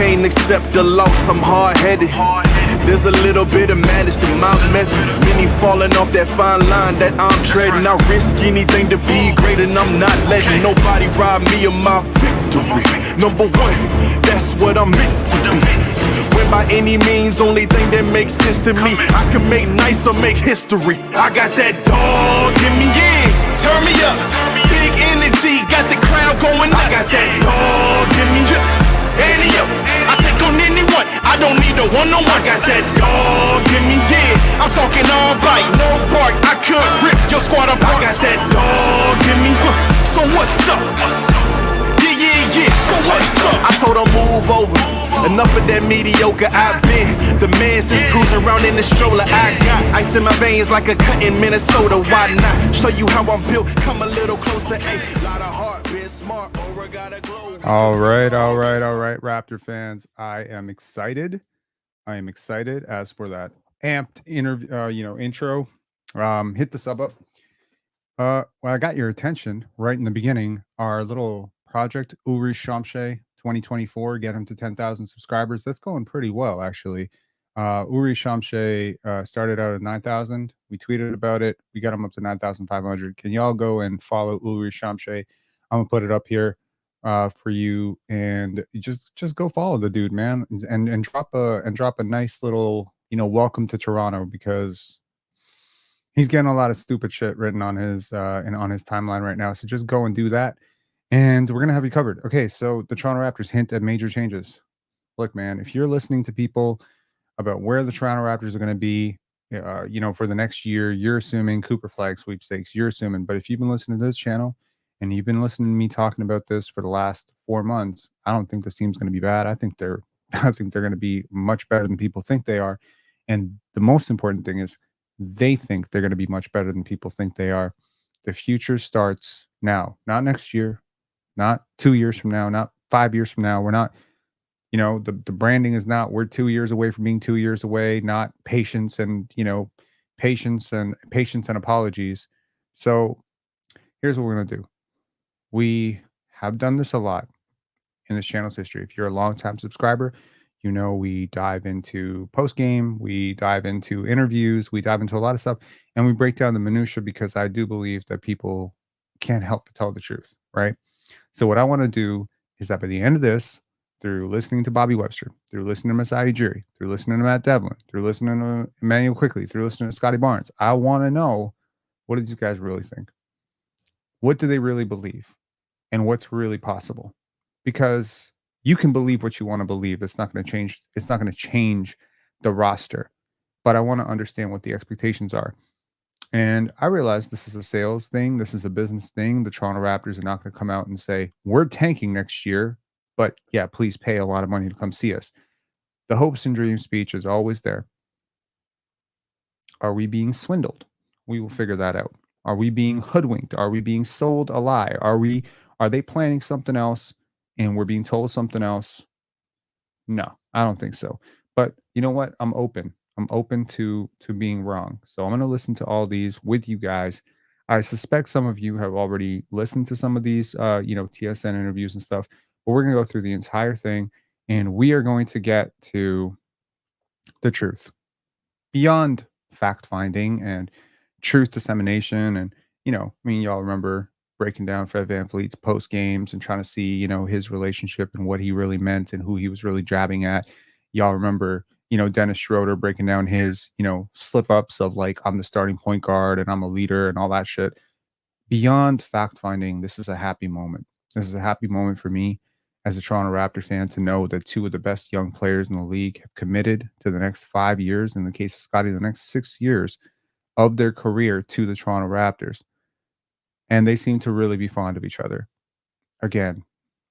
can't accept the loss, I'm hard-headed. There's a little bit of madness to my method. Many falling off that fine line that I'm treading. I risk anything to be great, and I'm not letting nobody rob me of my victory. Number one, that's what I'm meant to be. When by any means, only thing that makes sense to me, I can make nice or make history. I got that dog in me, yeah, turn me up. Big energy, got the crowd going nuts. I got that dog in me, yeah, I take on anyone, I don't need a one-on-one. I got that dog in me, yeah, I'm talking all bite, no bark, I could rip your squad apart. I got that dog in me, so what's up? Yeah, so what's up? I told her move over, enough of that mediocre. I've been the man since cruising around in the stroller. I got ice in my veins like a cut in Minnesota. Why not show you how I'm built? Come a little closer, ayy. Lot of heart, been smart, aura got a glow. All right, Raptor fans. I am excited. As for that amped intro, hit the sub up. Well, I got your attention right in the beginning. Our little project, Uri Shamshe 2024, get him to 10,000 subscribers. That's going pretty well, actually. Uri Shamshe started out at 9,000. We tweeted about it. We got him up to 9,500. Can y'all go and follow Uri Shamshe? I'm gonna put it up here for you, and just go follow the dude, man, and drop a nice little welcome to Toronto, because he's getting a lot of stupid shit written on his on his timeline right now. So just go and do that, and we're gonna have you covered. Okay, so the Toronto Raptors hint at major changes. Look, man, if you're listening to people about where the Toronto Raptors are going to be, for the next year, you're assuming Cooper Flag sweepstakes. You're assuming, but if you've been listening to this channel and you've been listening to me talking about this for the last 4 months, I don't think this team's going to be bad. I think they're going to be much better than people think they are. And the most important thing is they think they're going to be much better than people think they are. The future starts now, not next year, not 2 years from now, not 5 years from now. We're not, the branding is not, we're 2 years away from being 2 years away, not patience and apologies. So here's what we're going to do. We have done this a lot in this channel's history. If you're a longtime subscriber, we dive into post-game, we dive into interviews, we dive into a lot of stuff, and we break down the minutia, because I do believe that people can't help but tell the truth, right? So what I want to do is that by the end of this, through listening to Bobby Webster, through listening to Masai Ujiri, through listening to Matt Devlin, through listening to Immanual Quickley, through listening to Scottie Barnes, I want to know, what do these guys really think? What do they really believe? And what's really possible? Because you can believe what you want to believe. It's not going to change. It's not going to change the roster. But I want to understand what the expectations are. And I realize this is a sales thing. This is a business thing. The Toronto Raptors are not going to come out and say, we're tanking next year, but yeah, please pay a lot of money to come see us. The hopes and dreams speech is always there. Are we being swindled? We will figure that out. Are we being hoodwinked? Are we being sold a lie? Are they planning something else and we're being told something else? No, I don't think so. But you know what? I'm open. I'm open to being wrong. So I'm going to listen to all these with you guys. I suspect some of you have already listened to some of these, TSN interviews and stuff. But we're going to go through the entire thing, and we are going to get to the truth beyond fact finding and truth dissemination. And, y'all remember breaking down Fred VanVleet's post games and trying to see, his relationship and what he really meant and who he was really jabbing at. Y'all remember, Dennis Schroeder breaking down his, slip ups of like, I'm the starting point guard and I'm a leader and all that shit. Beyond fact finding, this is a happy moment. This is a happy moment for me as a Toronto Raptor fan to know that two of the best young players in the league have committed to the next 5 years, in the case of Scottie, the next 6 years of their career to the Toronto Raptors. And they seem to really be fond of each other. Again,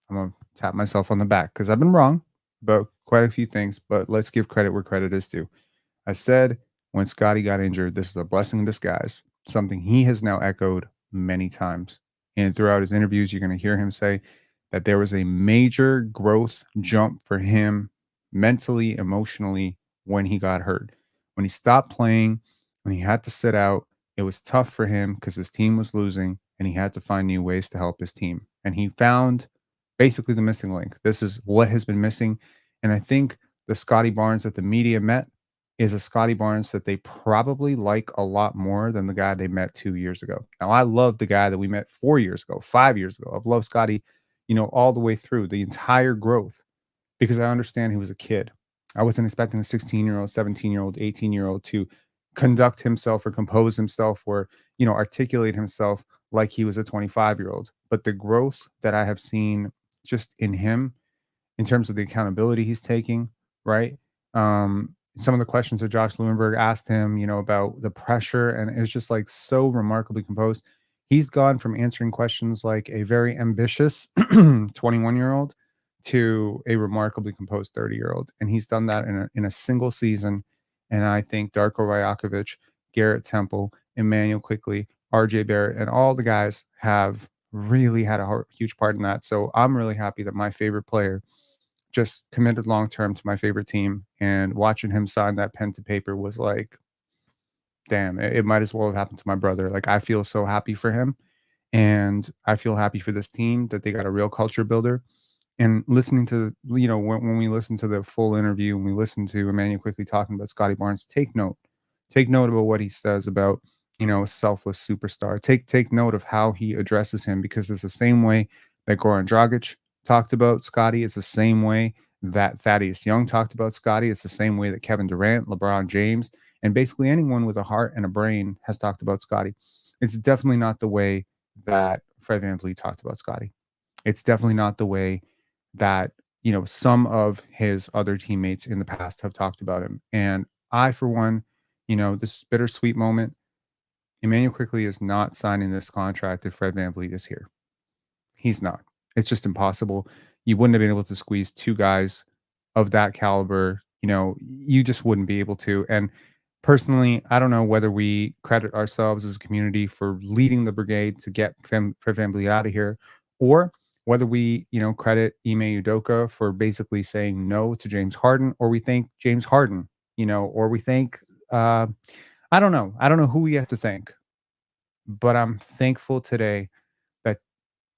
I'm going to tap myself on the back because I've been wrong about quite a few things, but let's give credit where credit is due. I said when Scottie got injured, this is a blessing in disguise, something he has now echoed many times. And throughout his interviews, you're going to hear him say that there was a major growth jump for him mentally, emotionally, when he got hurt. When he stopped playing, when he had to sit out, it was tough for him because his team was losing and he had to find new ways to help his team. And he found basically the missing link. This is what has been missing. And I think the Scottie Barnes that the media met is a Scottie Barnes that they probably like a lot more than the guy they met 2 years ago. Now, I love the guy that we met 4 years ago, 5 years ago. I've loved Scottie, all the way through the entire growth because I understand he was a kid. I wasn't expecting a 16-year-old, 17-year-old, 18-year-old to conduct himself or compose himself or, articulate himself like he was a 25-year-old. But the growth that I have seen just in him in terms of the accountability he's taking, right? Some of the questions that Josh Lewenberg asked him, about the pressure, and it was just like so remarkably composed. He's gone from answering questions like a very ambitious 21-year-old to a remarkably composed 30-year-old. And he's done that in a single season. And I think Darko Rajakovic, Garrett Temple, Immanuel Quickley, RJ Barrett, and all the guys have really had a huge part in that. So I'm really happy that my favorite player just committed long term to my favorite team, and watching him sign that pen to paper was like, damn, it might as well have happened to my brother. Like, I feel so happy for him, and I feel happy for this team that they got a real culture builder. And listening to, when we listen to the full interview and we listen to Immanuel quickly talking about Scottie Barnes, take note about what he says about, selfless superstar. Take note of how he addresses him, because it's the same way that Goran Dragic talked about Scottie. It's the same way that Thaddeus Young talked about Scottie. It's the same way that Kevin Durant, LeBron James, and basically anyone with a heart and a brain has talked about Scottie. It's definitely not the way that Fred VanVleet talked about Scottie. It's definitely not the way that, some of his other teammates in the past have talked about him. And I, for one, this bittersweet moment, Immanuel Quickley is not signing this contract if Fred VanVleet is here. He's not. It's just impossible. You wouldn't have been able to squeeze two guys of that caliber. You just wouldn't be able to. And personally, I don't know whether we credit ourselves as a community for leading the brigade to get Fred VanVleet out of here, or whether we, credit Ime Udoka for basically saying no to James Harden, or we thank James Harden, or we thank, I don't know. I don't know who we have to thank, but I'm thankful today that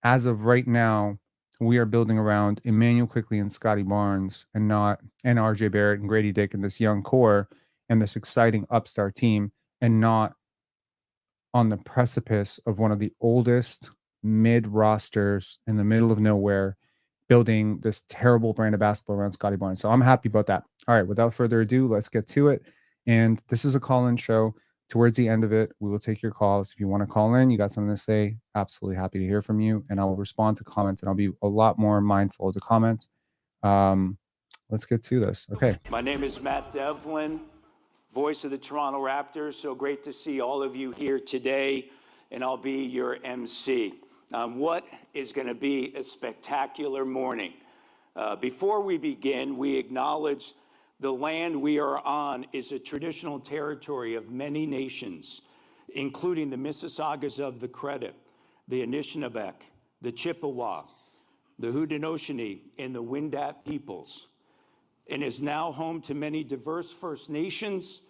as of right now, we are building around Immanuel Quickley and Scottie Barnes, and RJ Barrett and Grady Dick and this young core and this exciting upstart team, and not on the precipice of one of the oldest mid rosters in the middle of nowhere, building this terrible brand of basketball around Scottie Barnes. So I'm happy about that. All right, without further ado, let's get to it. And this is a call-in show. Towards the end of it, we will take your calls. If you want to call in, you got something to say, absolutely happy to hear from you. And I will respond to comments, and I'll be a lot more mindful of the comments. Let's get to this. Okay. My name is Matt Devlin, voice of the Toronto Raptors. So great to see all of you here today, and I'll be your MC. What is going to be a spectacular morning. Before we begin, we acknowledge the land we are on is a traditional territory of many nations, including the Mississaugas of the Credit, the Anishinaabe, the Chippewa, the Haudenosaunee, and the Wendat peoples, and is now home to many diverse First Nations,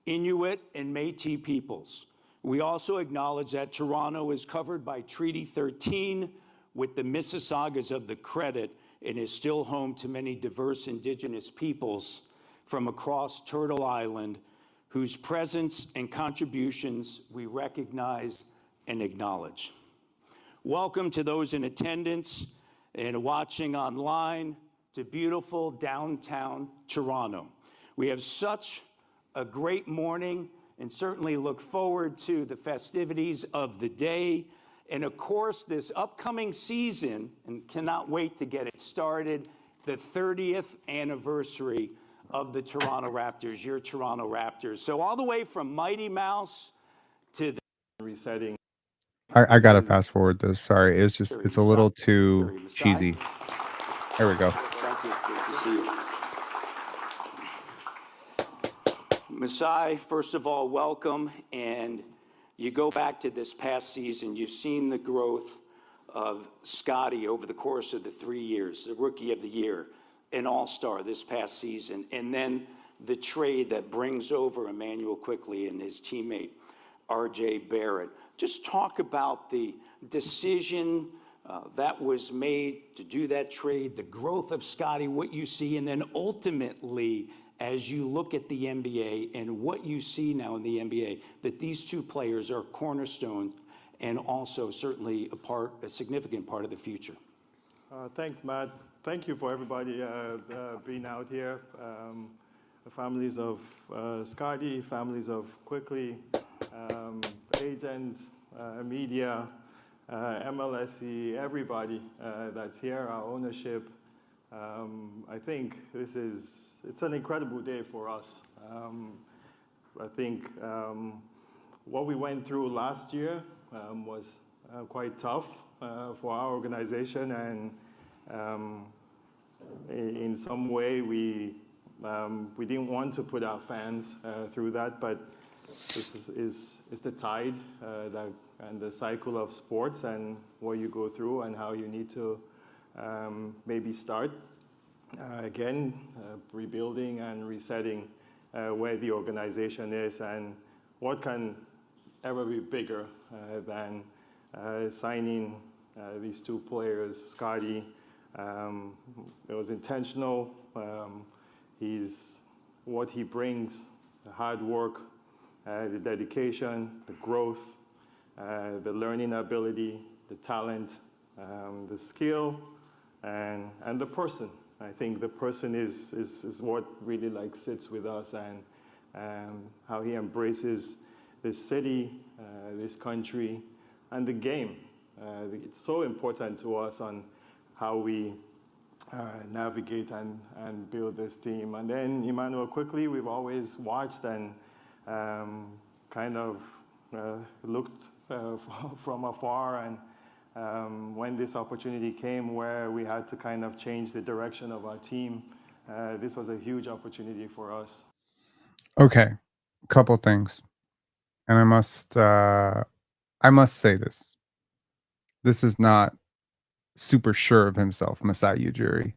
Inuit, and Métis peoples. We also acknowledge that Toronto is covered by Treaty 13 with the Mississaugas of the Credit, and is still home to many diverse Indigenous peoples from across Turtle Island, whose presence and contributions we recognize and acknowledge. Welcome to those in attendance and watching online to beautiful downtown Toronto. We have such a great morning and certainly look forward to the festivities of the day. And of course, this upcoming season, and cannot wait to get it started, the 30th anniversary of the Toronto Raptors, your Toronto Raptors. So all the way from Mighty Mouse to the resetting. I gotta fast forward this. Sorry, it's a little too cheesy. There we go. Thank you. Great to see you. Masai, first of all, welcome. And you go back to this past season, you've seen the growth of Scottie over the course of the 3 years, the Rookie of the Year, an all-star this past season, and then the trade that brings over Immanuel Quickley and his teammate, RJ Barrett. Just talk about the decision that was made to do that trade, the growth of Scottie, what you see, and then ultimately, as you look at the NBA and what you see now in the NBA, that these two players are cornerstone and also certainly a significant part of the future. Thanks, Matt. Thank you for everybody being out here. The families of Scottie, families of Quickley, agents, media, MLSE, everybody that's here, our ownership. I think it's an incredible day for us. I think what we went through last year was quite tough for our organization, and in some way we didn't want to put our fans through that, but this is the tide and the cycle of sports and what you go through and how you need to maybe start again, rebuilding and resetting where the organization is, and what can ever be bigger than signing these two players, Scottie. It was intentional. What he brings, the hard work, the dedication, the growth, the learning ability, the talent, the skill, and the person. I think the person is what really sits with us, and how he embraces this city, this country, and the game. It's so important to us on how we navigate and build this team. And then Immanual, Quickley, we've always watched and kind of looked from afar, and when this opportunity came where we had to kind of change the direction of our team, this was a huge opportunity for us. Okay, couple things, and I must say this. This is not super sure of himself, Masai Ujiri.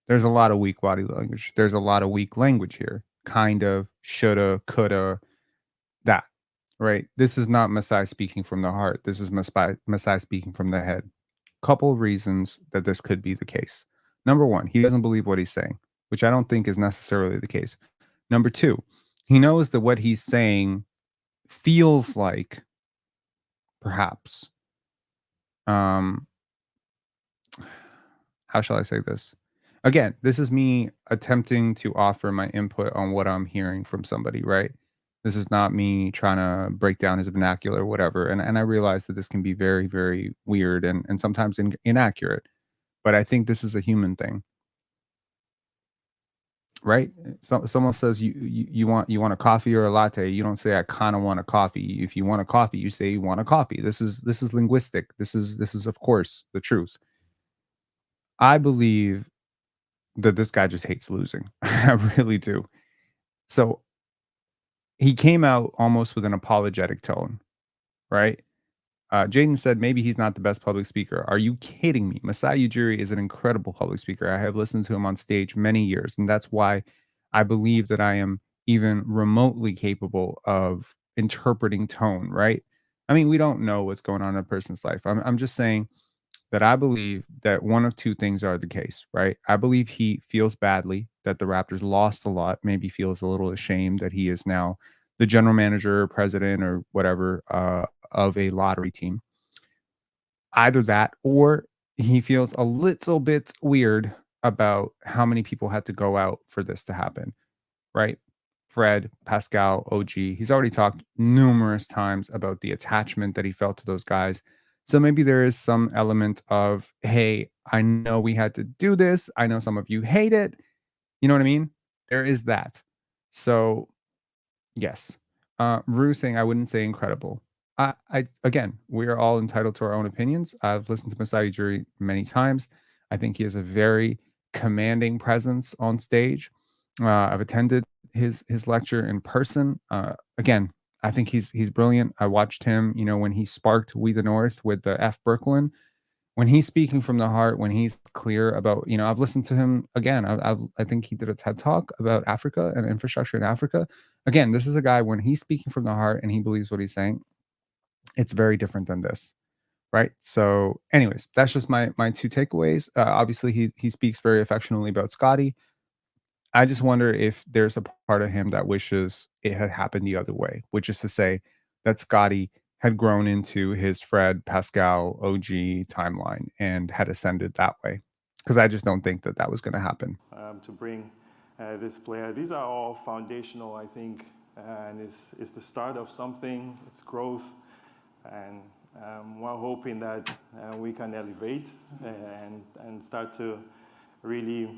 There's a lot of weak body language. There's a lot of weak language here. Kind of, shoulda, coulda, that, right? This is not Masai speaking from the heart. This is Masai speaking from the head. Couple reasons that this could be the case. Number one, he doesn't believe what he's saying, which I don't think is necessarily the case. Number two, he knows that what he's saying feels like, perhaps, how shall I say this? Again, this is me attempting to offer my input on what I'm hearing from somebody, right? This is not me trying to break down his vernacular or whatever. And I realize that this can be very, very weird and sometimes inaccurate. But I think this is a human thing, right? Someone says you want a coffee or a latte. You don't say I kind of want a coffee. If you want a coffee, you say you want a coffee. This is linguistic. This is of course the truth. I believe that this guy just hates losing. I really do. So he came out almost with an apologetic tone, right? Jaden said maybe he's not the best public speaker. Are you kidding me? Masai Ujiri is an incredible public speaker. I have listened to him on stage many years, and that's why I believe that I am even remotely capable of interpreting tone, right? I mean, we don't know what's going on in a person's life. I'm just saying that I believe that one of two things are the case, right? I believe he feels badly that the Raptors lost a lot, maybe feels a little ashamed that he is now the general manager, president, or whatever of a lottery team. Either that, or he feels a little bit weird about how many people had to go out for this to happen, right? Fred, Pascal, OG, he's already talked numerous times about the attachment that he felt to those guys. So maybe there is some element of, hey, I know we had to do this. I know some of you hate it. You know what I mean? There is that. So, yes. Rue saying, I wouldn't say incredible. Again, we are all entitled to our own opinions. I've listened to Masai Ujiri many times. I think he has a very commanding presence on stage. I've attended his lecture in person. Again, I think he's brilliant. I watched him, when he sparked We the North with the F Brooklyn. When he's speaking from the heart, when he's clear about, I've listened to him again. I think he did a TED talk about Africa and infrastructure in Africa. Again, this is a guy when he's speaking from the heart and he believes what he's saying. It's very different than this, right? So, anyways, that's just my two takeaways. Obviously, he speaks very affectionately about Scottie. I just wonder if there's a part of him that wishes it had happened the other way, which is to say that Scottie had grown into his Fred, Pascal, OG timeline and had ascended that way. Because I just don't think that that was going to happen. To bring this player. These are all foundational, I think, and it's the start of something. It's growth, and we're hoping that we can elevate and start to really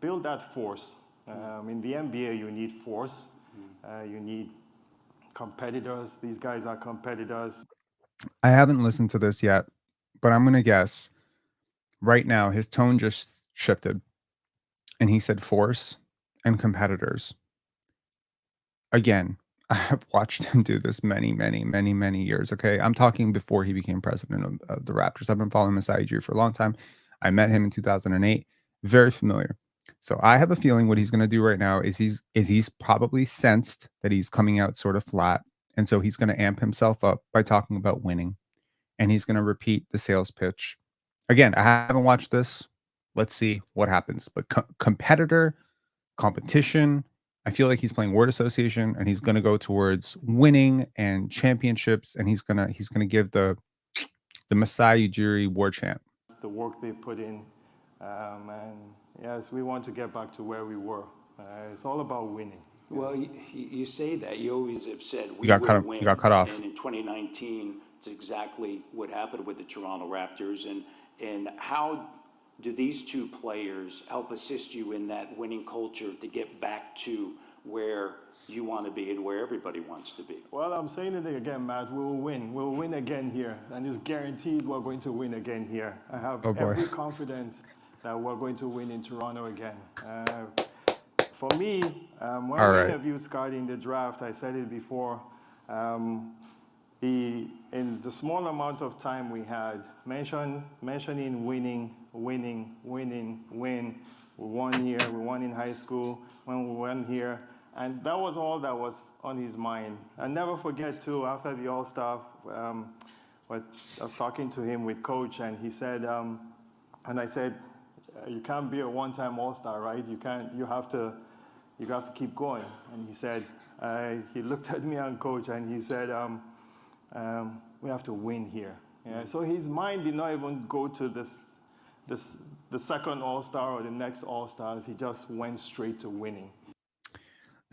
build that force. In the NBA, you need force. You need competitors. These guys are competitors. I haven't listened to this yet, but I'm going to guess right now his tone just shifted and he said force and competitors. Again, I have watched him do this many, many, many, many years. Okay. I'm talking before he became president of the Raptors. I've been following Masai Ujiri for a long time. I met him in 2008. Very familiar. So I have a feeling what he's going to do right now is he's probably sensed that he's coming out sort of flat. And so he's going to amp himself up by talking about winning. And he's going to repeat the sales pitch. Again, I haven't watched this. Let's see what happens. But competitor, competition, I feel like he's playing word association and he's going to go towards winning and championships, and he's going to give the Masai Ujiri war chant. The work they put in, and yes, we want to get back to where we were. It's all about winning. Well, you say that. You always have said we got will win. You got cut off. And in 2019, it's exactly what happened with the Toronto Raptors. And how do these two players help assist you in that winning culture to get back to where you want to be and where everybody wants to be? Well, I'm saying it again, Matt. We will win. We'll win again here. And it's guaranteed we're going to win again here. I have every confidence that we're going to win in Toronto again. For me, when I interviewed Scottie in the draft, I said it before, in the small amount of time we had, mentioning winning, win. We won here, we won in high school, when we won here. And that was all that was on his mind. And never forget, too, after the All-Star, I was talking to him with Coach, and he said, and I said, you can't be a one-time All-Star, right? You have to keep going. And he said, he looked at me and Coach, and he said, we have to win here. Yeah, so his mind did not even go to the second All-Star or the next All-Stars. He just went straight to winning.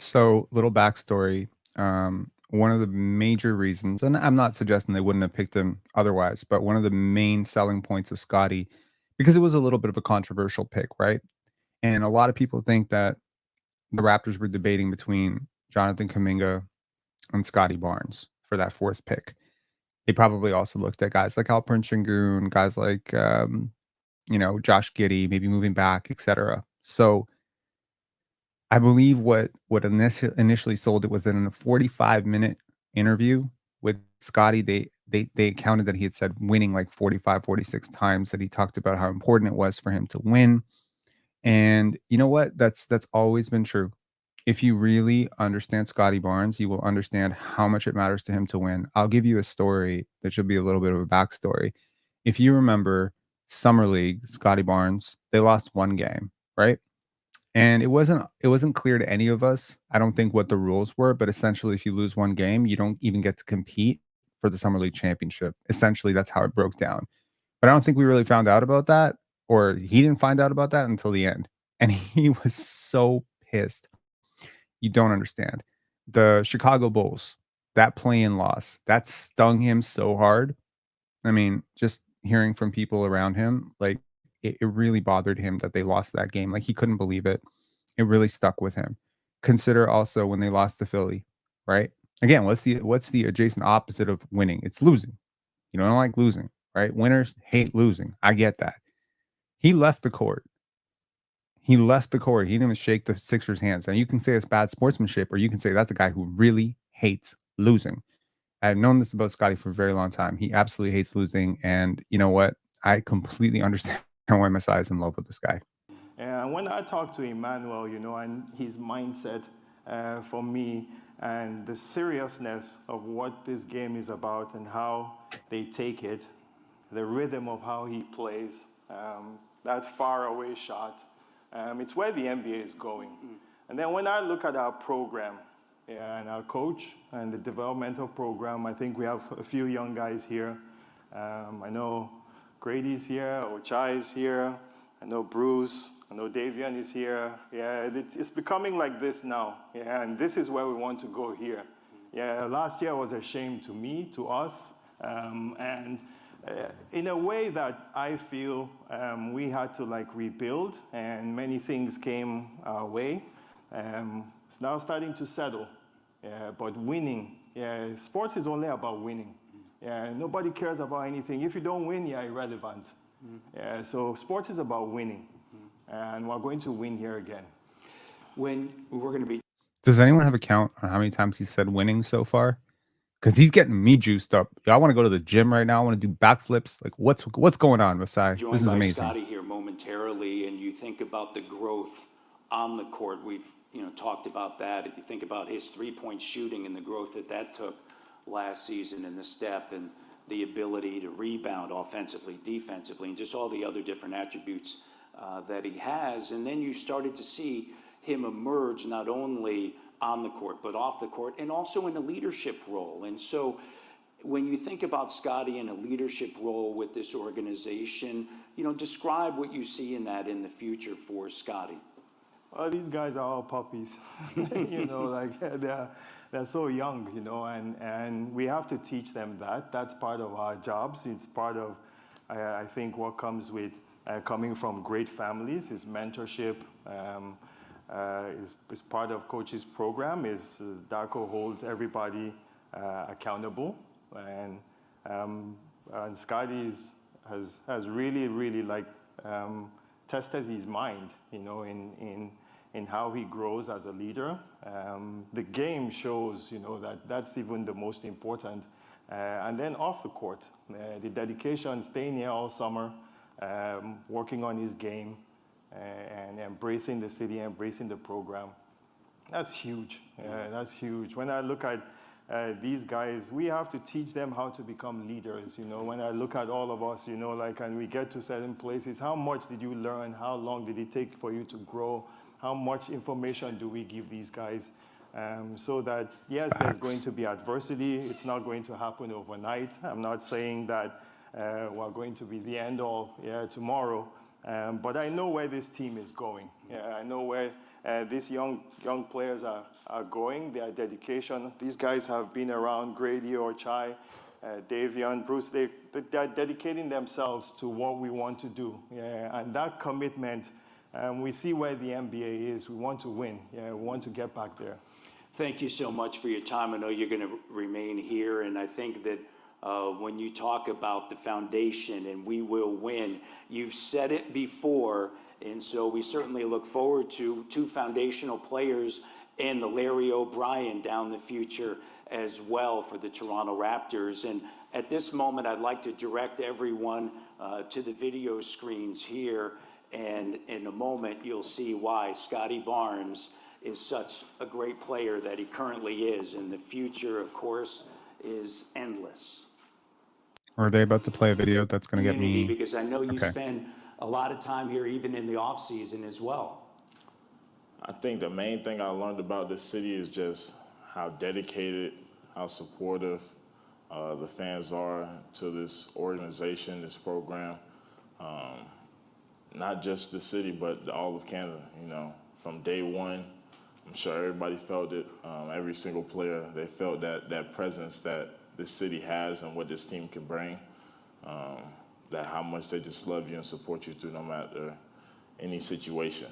So, little backstory. One of the major reasons, and I'm not suggesting they wouldn't have picked him otherwise, but one of the main selling points of Scottie, because it was a little bit of a controversial pick, right? And a lot of people think that the Raptors were debating between Jonathan Kuminga and Scottie Barnes for that fourth pick. They probably also looked at guys like Alperen Sengun, guys like Josh Giddey, maybe moving back, etc. So I believe what initially sold it was in a 45-minute interview with Scottie. They counted that he had said winning like 45, 46 times, that he talked about how important it was for him to win. And you know what? That's always been true. If you really understand Scottie Barnes, you will understand how much it matters to him to win. I'll give you a story that should be a little bit of a backstory. If you remember Summer League, Scottie Barnes, they lost one game, right? And it wasn't clear to any of us, I don't think, what the rules were, but essentially if you lose one game, you don't even get to compete for the Summer League championship. Essentially, that's how it broke down. But I don't think we really found out about that, or he didn't find out about that until the end. And he was so pissed. You don't understand. The Chicago Bulls, that play-in loss, that stung him so hard. I mean, just hearing from people around him, like, it really bothered him that they lost that game. Like, he couldn't believe it. It really stuck with him. Consider also when they lost to Philly, right? Again, what's the adjacent opposite of winning? It's losing. You don't like losing, right? Winners hate losing. I get that. He left the court. He didn't even shake the Sixers' hands. Now, you can say it's bad sportsmanship, or you can say that's a guy who really hates losing. I've known this about Scottie for a very long time. He absolutely hates losing. And you know what? I completely understand why Masai is in love with this guy. And when I talk to Immanuel, and his mindset for me, and the seriousness of what this game is about, and how they take it, the rhythm of how he plays, that far-away shot. It's where the NBA is going. And then when I look at our program, and our coach and the developmental program, I think we have a few young guys here. I know Grady's here, Ochai is here, I know Bruce, I know Davian is here. Yeah, it's becoming like this now. Yeah, and this is where we want to go here. Yeah, last year was a shame to me, to us, and in a way that I feel we had to like rebuild, and many things came our way. It's now starting to settle, but winning, sports is only about winning. Nobody cares about anything. If you don't win, you're irrelevant. So sports is about winning, and we're going to win here again. When we're going to be... Does anyone have a count on how many times he said winning so far? Because he's getting me juiced up. I want to go to the gym right now. I want to do backflips. Like, what's going on, Masai? This is amazing. Scottie here momentarily, and you think about the growth on the court. We've talked about that. If you think about his three-point shooting and the growth that took last season, and the step and the ability to rebound offensively, defensively, and just all the other different attributes that he has. And then you started to see him emerge not only on the court, but off the court, and also in a leadership role. And so when you think about Scottie in a leadership role with this organization, describe what you see in that in the future for Scottie. Well, these guys are all puppies. They're so young, and we have to teach them that. That's part of our jobs. It's part of, I think, what comes with coming from great families is mentorship. Is part of coach's program. Darko holds everybody accountable, and Scottie has really tested his mind, in how he grows as a leader. The game shows, that's even the most important. And then off the court, the dedication, staying here all summer, working on his game, and embracing the city, embracing the program. That's huge. That's huge. When I look at these guys, we have to teach them how to become leaders. When I look at all of us, and we get to certain places, how much did you learn? How long did it take for you to grow? How much information do we give these guys? So that, yes, there's going to be adversity. It's not going to happen overnight. I'm not saying that we're going to be the end all tomorrow. But I know where this team is going. I know where these young players are going, their dedication. These guys have been around Grady, Ochai, Davian, Bruce. They're dedicating themselves to what we want to do. And that commitment, we see where the NBA is. We want to win. We want to get back there. Thank you so much for your time. I know you're going to remain here, and I think that when you talk about the foundation and we will win, you've said it before, and so we certainly look forward to two foundational players and the Larry O'Brien down the future as well for the Toronto Raptors. And at this moment, I'd like to direct everyone to the video screens here, and in a moment, you'll see why Scottie Barnes is such a great player that he currently is, and the future, of course, is endless. Are they about to play a video that's going to get me? Because I know you spend a lot of time here, even in the off season as well. I think the main thing I learned about this city is just how dedicated, how supportive the fans are to this organization, this program. Not just the city, but all of Canada. From day one, I'm sure everybody felt it. Every single player, they felt that presence that this city has and what this team can bring, that how much they just love you and support you through no matter any situation.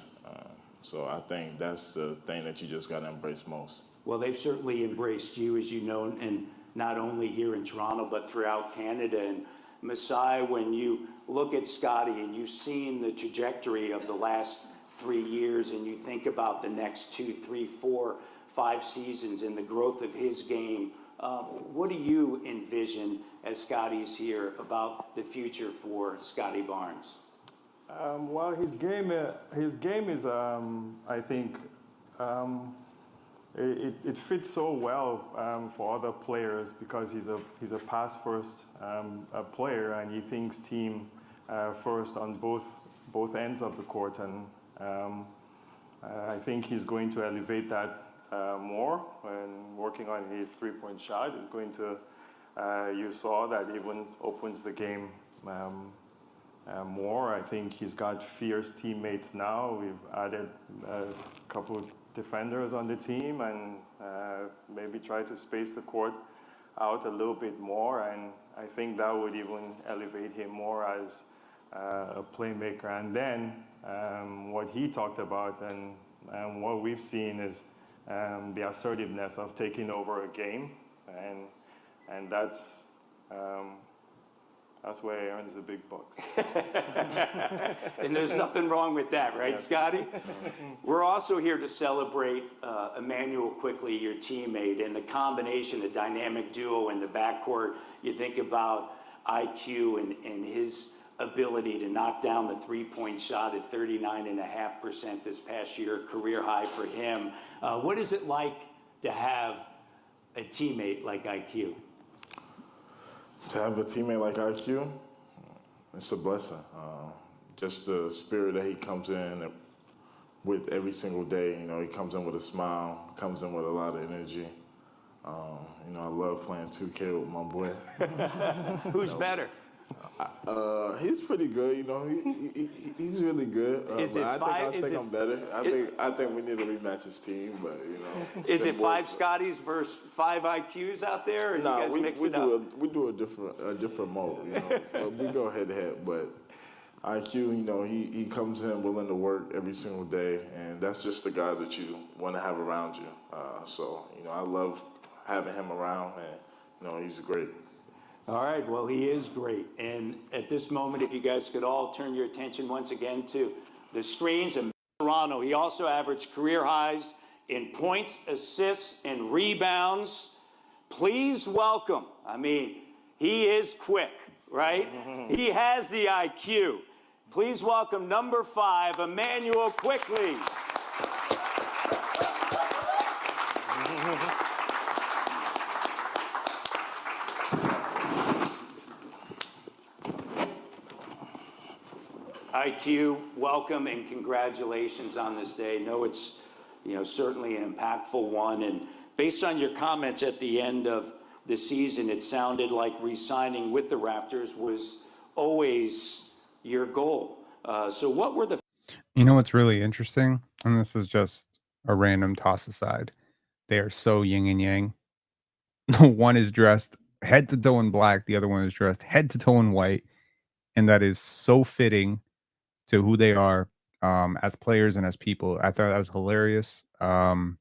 So I think that's the thing that you just got to embrace most. Well, they've certainly embraced you, as you know, and not only here in Toronto, but throughout Canada. And Masai, when you look at Scottie and you've seen the trajectory of the last 3 years, and you think about the next 2, 3, 4, 5 seasons and the growth of his game, what do you envision as Scottie's here about the future for Scottie Barnes? Well, his game is, I think, it fits so well for other players because he's a pass first player, and he thinks team first on both ends of the court, and I think he's going to elevate that more, and working on his three-point shot is going to. You saw that even opens the game more. I think he's got fierce teammates now. We've added a couple of defenders on the team, and maybe try to space the court out a little bit more, and I think that would even elevate him more as a playmaker. And then what he talked about and what we've seen is the assertiveness of taking over a game, and that's where he earns the big bucks. And there's nothing wrong with that, right, yes. Scottie? We're also here to celebrate Immanual Quickley, your teammate, and the combination, the dynamic duo in the backcourt. You think about IQ and his ability to knock down the three-point shot at 39.5% this past year, career high for him. What is it like to have a teammate like IQ? To have a teammate like IQ, it's a blessing. Just the spirit that he comes in with every single day. You know, he comes in with a smile, comes in with a lot of energy. You know, I love playing 2K with my boy. Who's better? He's pretty good. You know, he's really good. I think I'm better. I think we need to rematch his team, but you know. Is it 5 Scotties versus 5 IQs out there, or nah, you guys mix it up? We do a different mode. You know, we go head to head, but IQ, you know, he comes in willing to work every single day, and that's just the guys that you want to have around you. So you know, I love having him around, and you know, he's great. All right, well, he is great. And at this moment, if you guys could all turn your attention once again to the screens. In Toronto, he also averaged career highs in points, assists, and rebounds. Please welcome, I mean, he is quick, right? He has the IQ. Please welcome number 5, Immanual Quickley. IQ, welcome and congratulations on this day. No, it's, you know, certainly an impactful one. And based on your comments at the end of the season, it sounded like re-signing with the Raptors was always your goal. So what were the... You know what's really interesting? And this is just a random toss aside. They are so yin and yang. One is dressed head to toe in black. The other one is dressed head to toe in white. And that is so fitting to who they are as players and as people. I thought that was hilarious. And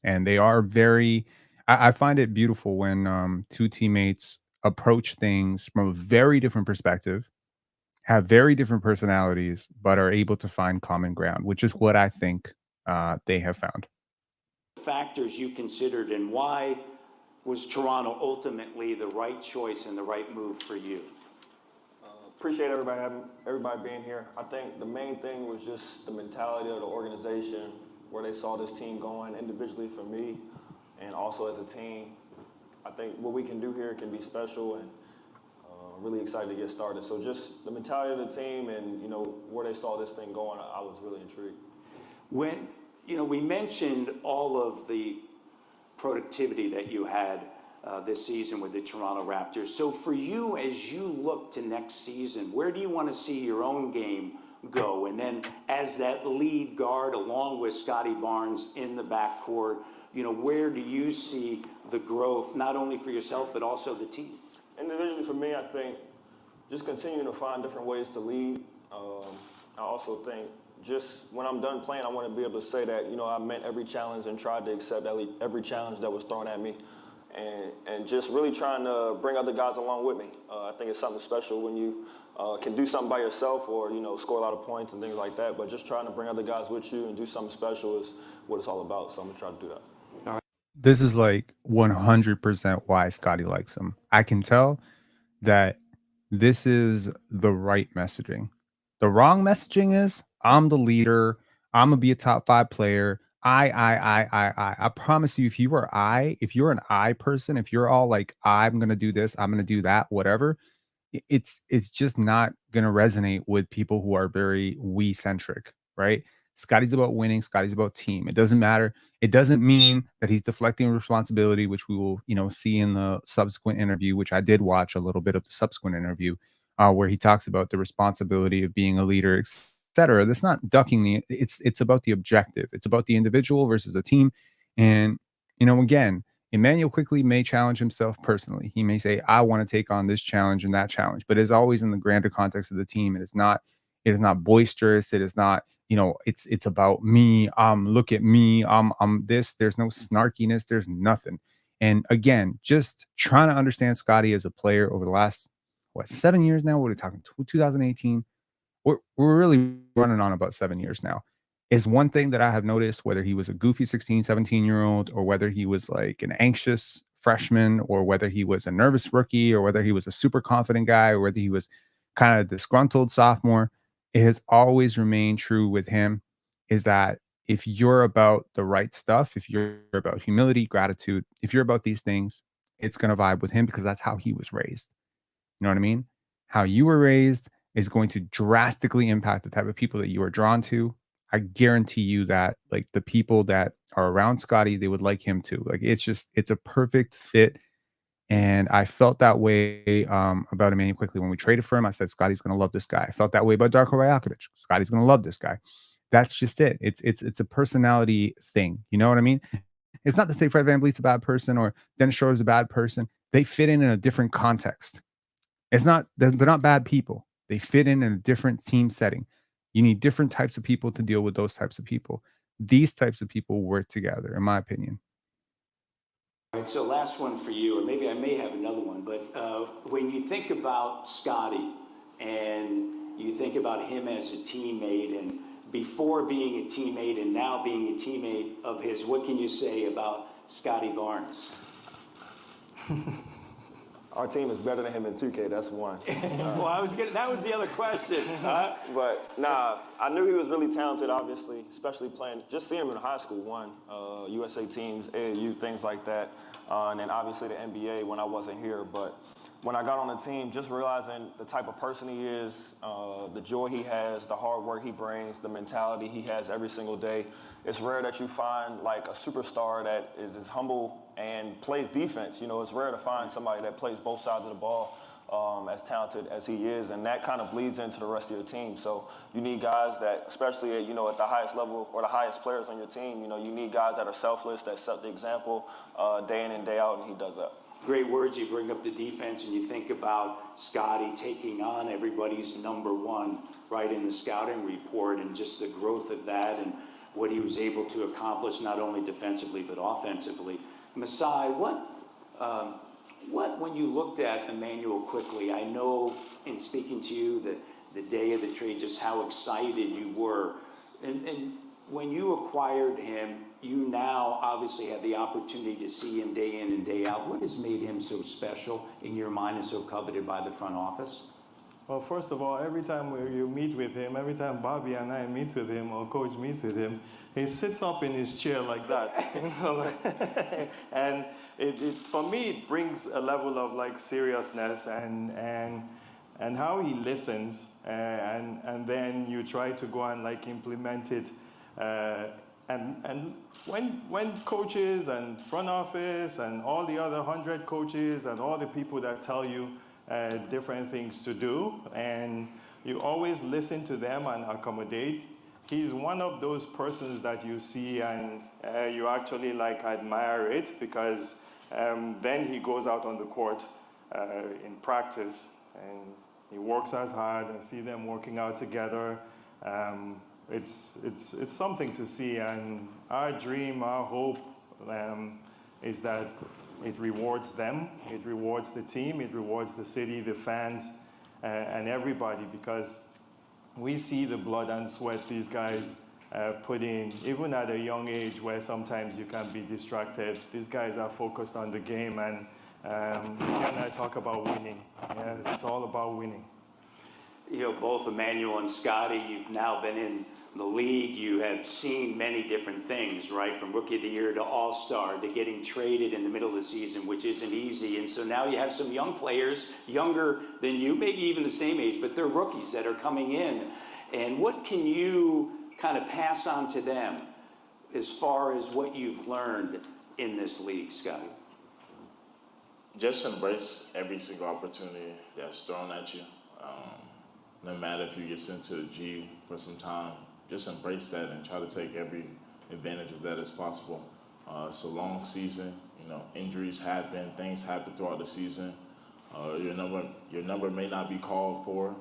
they are very, I find it beautiful when 2 teammates approach things from a very different perspective, have very different personalities, but are able to find common ground, which is what I think they have found. Factors you considered, and why was Toronto ultimately the right choice and the right move for you? Appreciate everybody being here. I think the main thing was just the mentality of the organization, where they saw this team going individually for me and also as a team. I think what we can do here can be special, and really excited to get started. So just the mentality of the team and, you know, where they saw this thing going, I was really intrigued. When, you know, we mentioned all of the productivity that you had this season with the Toronto Raptors. So for you, as you look to next season, where do you want to see your own game go? And then as that lead guard, along with Scottie Barnes in the backcourt, you know, where do you see the growth, not only for yourself, but also the team? Individually for me, I think just continuing to find different ways to lead. I also think just when I'm done playing, I want to be able to say that, you know, I met every challenge and tried to accept every challenge that was thrown at me. And just really trying to bring other guys along with me. I think it's something special when you can do something by yourself, or, you know, score a lot of points and things like that. But just trying to bring other guys with you and do something special is what it's all about. So I'm going to try to do that. This is like 100% why Scottie likes him. I can tell that this is the right messaging. The wrong messaging is, I'm the leader. I'm going to be a top 5 player. I promise you, if you're an I person, if you're all like, I'm gonna do this, I'm gonna do that, whatever, it's just not gonna resonate with people who are very we centric, right? Scotty's about winning. Scotty's about team. It doesn't matter. It doesn't mean that he's deflecting responsibility, which we will, see in the subsequent interview, which I did watch a little bit of the subsequent interview, where he talks about the responsibility of being a leader, etc. That's not ducking the. It's about the objective. It's about the individual versus a team, and again, Immanual Quickley may challenge himself personally. He may say, I want to take on this challenge and that challenge, but it's always in the grander context of the team. It is not boisterous. It is not, it's about me. Look at me. I'm this. There's no snarkiness. There's nothing. And again, just trying to understand Scottie as a player over the last 7 years now. What are we talking? 2018. We're really running on about 7 years now. Is one thing that I have noticed, whether he was a goofy 16, 17-year-old, or whether he was like an anxious freshman, or whether he was a nervous rookie, or whether he was a super confident guy, or whether he was kind of disgruntled sophomore, it has always remained true with him, is that if you're about the right stuff, if you're about humility, gratitude, if you're about these things, it's going to vibe with him because that's how he was raised. You know what I mean? How you were raised is going to drastically impact the type of people that you are drawn to. I guarantee you that, like, the people that are around Scottie, they would like him too. Like, it's a perfect fit. And I felt that way about Immanuel Quickley when we traded for him. I said, Scottie's going to love this guy. I felt that way about Darko Rajakovic. Scottie's going to love this guy. That's just it. It's a personality thing. You know what I mean? It's not to say Fred VanVleet's a bad person or Dennis Schroeder's a bad person. They fit in a different context. They're not bad people. They fit in a different team setting. You need different types of people to deal with those types of people. These types of people work together, in my opinion. All right, so last one for you, or maybe I may have another one, but when you think about Scottie and you think about him as a teammate, and before being a teammate and now being a teammate of his, what can you say about Scottie Barnes? Our team is better than him in 2K, that's one. Well, that was the other question. But nah, I knew he was really talented, obviously, especially playing, just seeing him in high school, USA teams, AAU, things like that. And then obviously the NBA when I wasn't here. But when I got on the team, just realizing the type of person he is, the joy he has, the hard work he brings, the mentality he has every single day. It's rare that you find like a superstar that is as humble and plays defense. It's rare to find somebody that plays both sides of the ball as talented as he is, and that kind of bleeds into the rest of your team. So you need guys that, especially at the highest level or the highest players on your team, you need guys that are selfless, that set the example day in and day out, and he does that. Great words. You bring up the defense, and you think about Scottie taking on everybody's number one, right, in the scouting report, and just the growth of that and what he was able to accomplish, not only defensively but offensively. Masai, what when you looked at Immanual Quickley, I know in speaking to you that the day of the trade, just how excited you were, and when you acquired him, you now obviously have the opportunity to see him day in and day out. What has made him so special in your mind and so coveted by the front office? Well, first of all, every time you meet with him, every time Bobby and I meet with him or Coach meets with him, he sits up in his chair like that. And for me, it brings a level of like seriousness and how he listens, and then you try to go and like implement it. And when coaches and front office and all the other 100 coaches and all the people that tell you different things to do, and you always listen to them and accommodate, he's one of those persons that you see and you actually like admire it, because then he goes out on the court in practice and he works as hard, and see them working out together. It's something to see, and our dream, our hope is that it rewards them, it rewards the team, it rewards the city, the fans, and everybody, because we see the blood and sweat these guys put in, even at a young age where sometimes you can be distracted. These guys are focused on the game, and when I talk about winning, it's all about winning. Both Immanual and Scottie, you've now been in the league, you have seen many different things, right? From Rookie of the Year to All-Star to getting traded in the middle of the season, which isn't easy. And so now you have some young players, younger than you, maybe even the same age, but they're rookies that are coming in. And what can you kind of pass on to them as far as what you've learned in this league, Scottie? Just embrace every single opportunity that's thrown at you. No matter if you get sent to the G for some time, just embrace that and try to take every advantage of that as possible. It's a long season, you know, injuries happen, things happen throughout the season. Your number may not be called for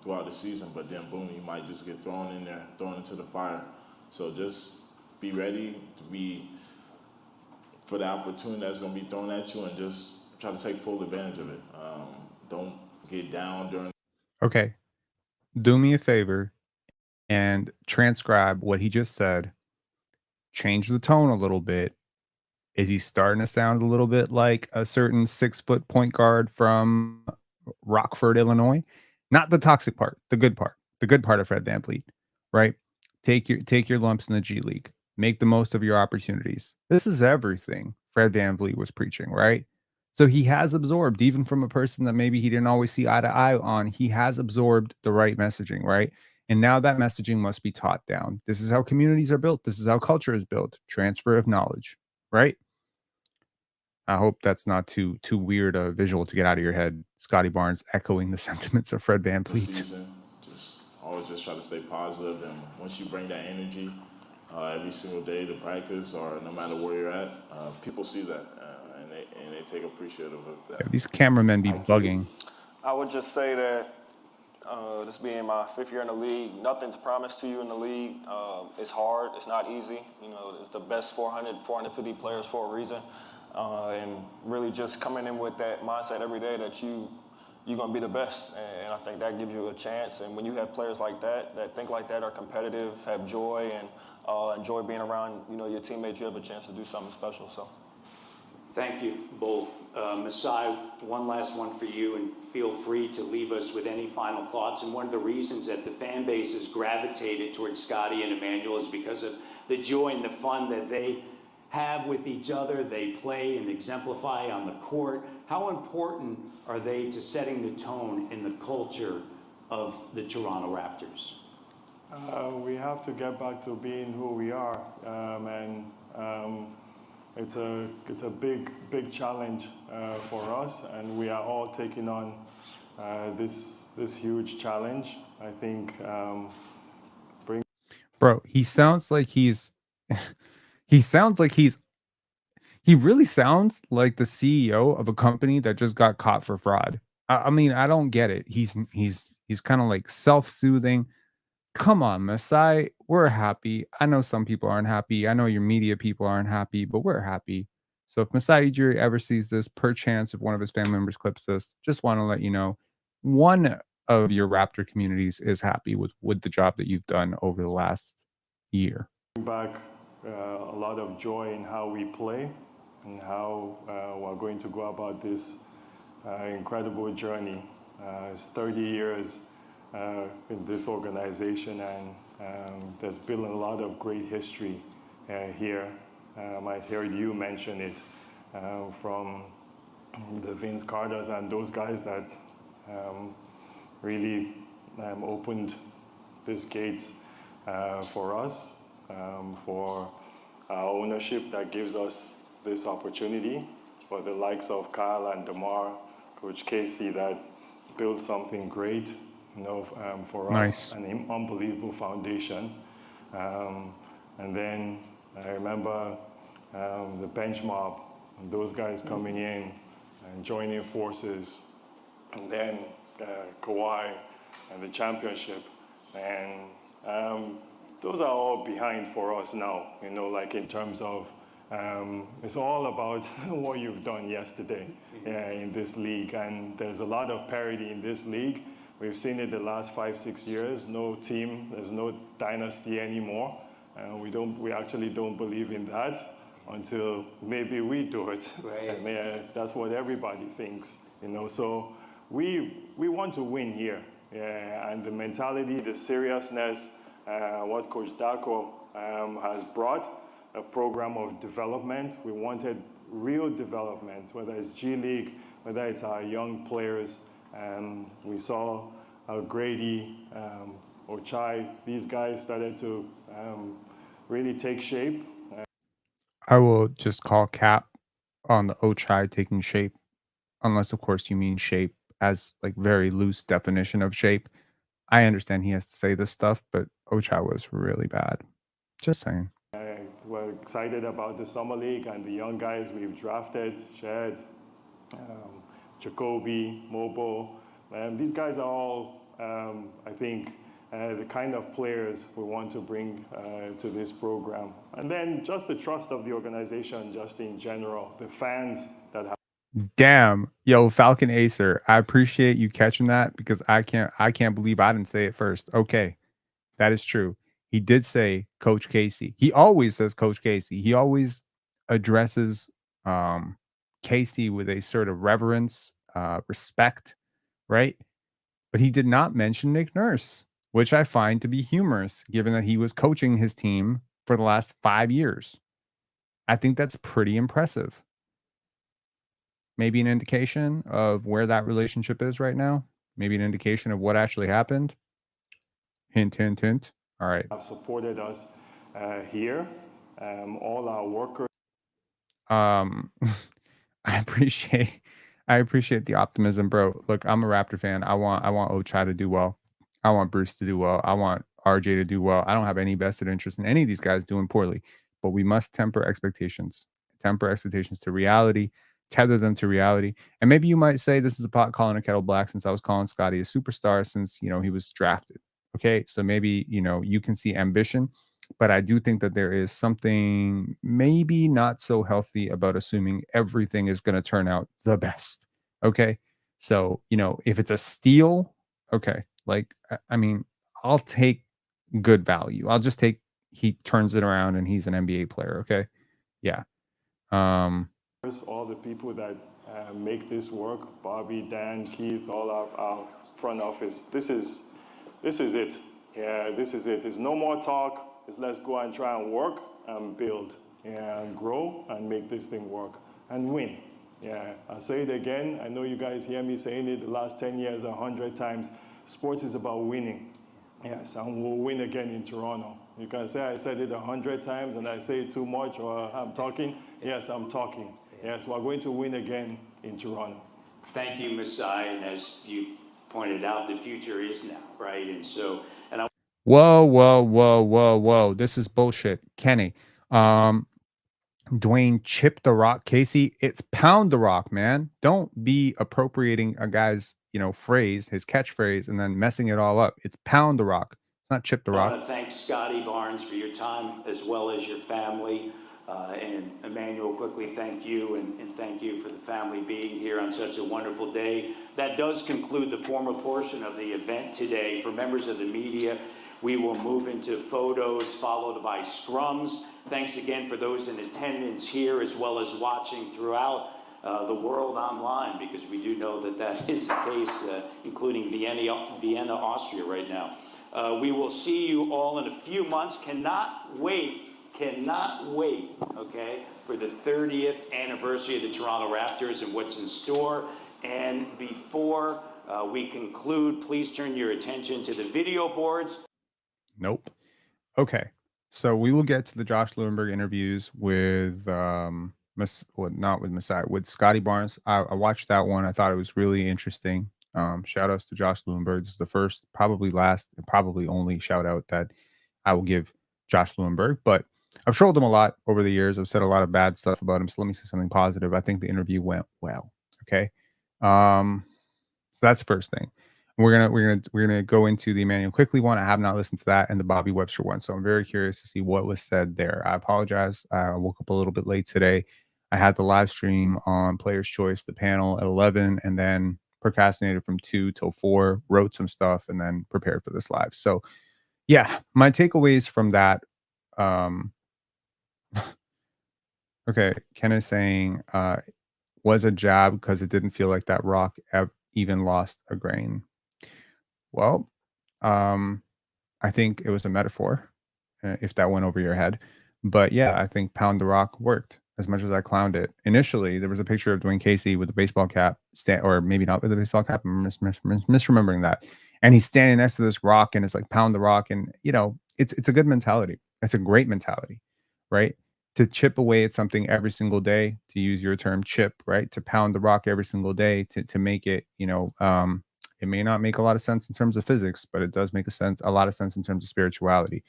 throughout the season, but then boom, you might just get thrown in there, thrown into the fire. So just be ready for the opportunity that's going to be thrown at you and just try to take full advantage of it. Don't get down during. Okay. Do me a favor and transcribe what he just said. Change the tone a little bit. Is he starting to sound a little bit like a certain 6-foot point guard from Rockford, Illinois? Not the toxic part, the good part of Fred VanVleet, right? Take your lumps in the G League. Make the most of your opportunities. This is everything Fred VanVleet was preaching, right? So he has absorbed, even from a person that maybe he didn't always see eye to eye on, he has absorbed the right messaging, right? And now that messaging must be taught down. This is how communities are built. This is how culture is built. Transfer of knowledge, right? I hope that's not too weird a visual to get out of your head. Scottie Barnes echoing the sentiments of Fred VanVleet. Just always just try to stay positive, and once you bring that energy every single day to practice or no matter where you're at, people see that and they take appreciative of that. Yeah, these cameramen be bugging. I would just say that this being my 5th year in the league, nothing's promised to you in the league. It's hard. It's not easy. You know, it's the best 450 players for a reason. And really just coming in with that mindset every day that you're going to be the best. And I think that gives you a chance. And when you have players like that think like that, are competitive, have joy, and enjoy being around, you know, your teammates, you have a chance to do something special. So. Thank you both. Masai, one last one for you, and feel free to leave us with any final thoughts. And one of the reasons that the fan base has gravitated towards Scottie and Immanual is because of the joy and the fun that they have with each other. They play and exemplify on the court. How important are they to setting the tone in the culture of the Toronto Raptors? We have to get back to being who we are, it's a big challenge for us, and we are all taking on this huge challenge. I think Bro, he sounds like he's he really sounds like the CEO of a company that just got caught for fraud. I mean, I don't get it. He's kind of like self-soothing. Come on, Masai, we're happy. I know some people aren't happy. I know your media people aren't happy, but we're happy. So if Masai Ujiri ever sees this, perchance if one of his family members clips this, just want to let you know, one of your Raptor communities is happy with the job that you've done over the last year. Back a lot of joy in how we play and how we're going to go about this incredible journey. It's 30 years in this organization, and there's been a lot of great history here. I heard you mention it from the Vince Carters and those guys that really opened these gates for us, for our ownership that gives us this opportunity, for the likes of Kyle and DeMar, Coach Casey that built something great, you know, for us, an unbelievable foundation. And then I remember the bench mob, and those guys coming in and joining forces, and then Kawhi and the championship. And those are all behind for us now, you know, like in terms of it's all about what you've done yesterday in this league. And there's a lot of parity in this league. We've seen it the last 5-6 years. No team, there's no dynasty anymore. We actually don't believe in that until maybe we do it. Right. And that's what everybody thinks, you know. So we want to win here. And the mentality, the seriousness, what Coach Darko has brought, a program of development. We wanted real development, whether it's G League, whether it's our young players. We saw Grady, Ochai, these guys started to really take shape. I will just call cap on the Ochai taking shape, unless of course you mean shape as like very loose definition of shape. I understand he has to say this stuff, but Ochai was really bad. Just saying. We're excited about the summer league and the young guys we've drafted, Shed, Jacoby, Mobo. These guys are all, I think, the kind of players we want to bring to this program. And then just the trust of the organization, just in general, the fans that have. Damn, yo, Falcon Acer, I appreciate you catching that because I can't believe I didn't say it first. Okay, that is true. He did say Coach Casey. He always says Coach Casey. He always addresses Casey with a sort of reverence, respect, right? But he did not mention Nick Nurse, which I find to be humorous, given that he was coaching his team for the last 5 years. I think that's pretty impressive. Maybe an indication of where that relationship is right now. Maybe an indication of what actually happened. Hint, hint, hint. All right. Have supported us here, all our workers. I appreciate the optimism, bro. Look, I'm a Raptor fan. I want Ochai to do well. I want Bruce to do well. I want RJ to do well. I don't have any vested interest in any of these guys doing poorly, but we must temper expectations to reality, tether them to reality. And maybe you might say this is a pot calling a kettle black, since I was calling Scottie a superstar since, he was drafted. Okay. So maybe, you can see ambition, but I do think that there is something maybe not so healthy about assuming everything is going to turn out the best. Okay. So, if it's a steal, okay. Like, I mean, I'll take good value. I'll just take, he turns it around and he's an NBA player. Okay. Yeah. All the people that make this work, Bobby, Dan, Keith, all our front office. This is it. Yeah, this is it. There's no more talk. Let's go and try and work and build and grow and make this thing work and win. Yeah, I'll say it again. I know you guys hear me saying it the last 10 years, 100 times. Sports is about winning. Yes, and we'll win again in Toronto. You can say I said it 100 times and I say it too much, or I'm talking. Yes, I'm talking. Yes, we're going to win again in Toronto. Thank you, Masai. And as you pointed out, the future is now, right? And so, and I. Whoa. This is bullshit. Kenny. Dwayne Chip the Rock Casey. It's Pound the Rock, man. Don't be appropriating a guy's, phrase, his catchphrase, and then messing it all up. It's Pound the Rock. It's not Chip the Rock. I want to thank Scottie Barnes for your time, as well as your family. And Immanual, Quickley, thank you, and thank you for the family being here on such a wonderful day. That does conclude the formal portion of the event today. For members of the media, we will move into photos followed by scrums. Thanks again for those in attendance here, as well as watching throughout the world online, because we do know that that is the case, including Vienna, Austria right now. We will see you all in a few months. Cannot wait, okay, for the 30th anniversary of the Toronto Raptors and what's in store. And before we conclude, please turn your attention to the video boards. Nope. Okay. So we will get to the Josh Lewenberg interviews with, not with Masai, with Scottie Barnes. I watched that one. I thought it was really interesting. Shout outs to Josh Lewenberg. This is the first, probably last, and probably only shout out that I will give Josh Lewenberg. But I've trolled him a lot over the years. I've said a lot of bad stuff about him. So let me say something positive. I think the interview went well. Okay. So that's the first thing. We're gonna go into the Immanual Quickley one. I have not listened to that, and the Bobby Webster one. So I'm very curious to see what was said there. I apologize. I woke up a little bit late today. I had the live stream on Player's Choice, the panel at 11, and then procrastinated from 2 till 4, wrote some stuff, and then prepared for this live. So yeah, my takeaways from that. Okay, Ken is saying was a jab because it didn't feel like that rock even lost a grain. Well, I think it was a metaphor, if that went over your head. But yeah, I think Pound the Rock worked as much as I clowned it. Initially, there was a picture of Dwayne Casey with a baseball cap, or maybe not with a baseball cap. I'm misremembering that. And he's standing next to this rock, and it's like Pound the Rock. And, it's a good mentality. It's a great mentality, right? To chip away at something every single day, to use your term, chip, right? To pound the rock every single day, to make it, it may not make a lot of sense in terms of physics, but it does make a lot of sense in terms of spirituality.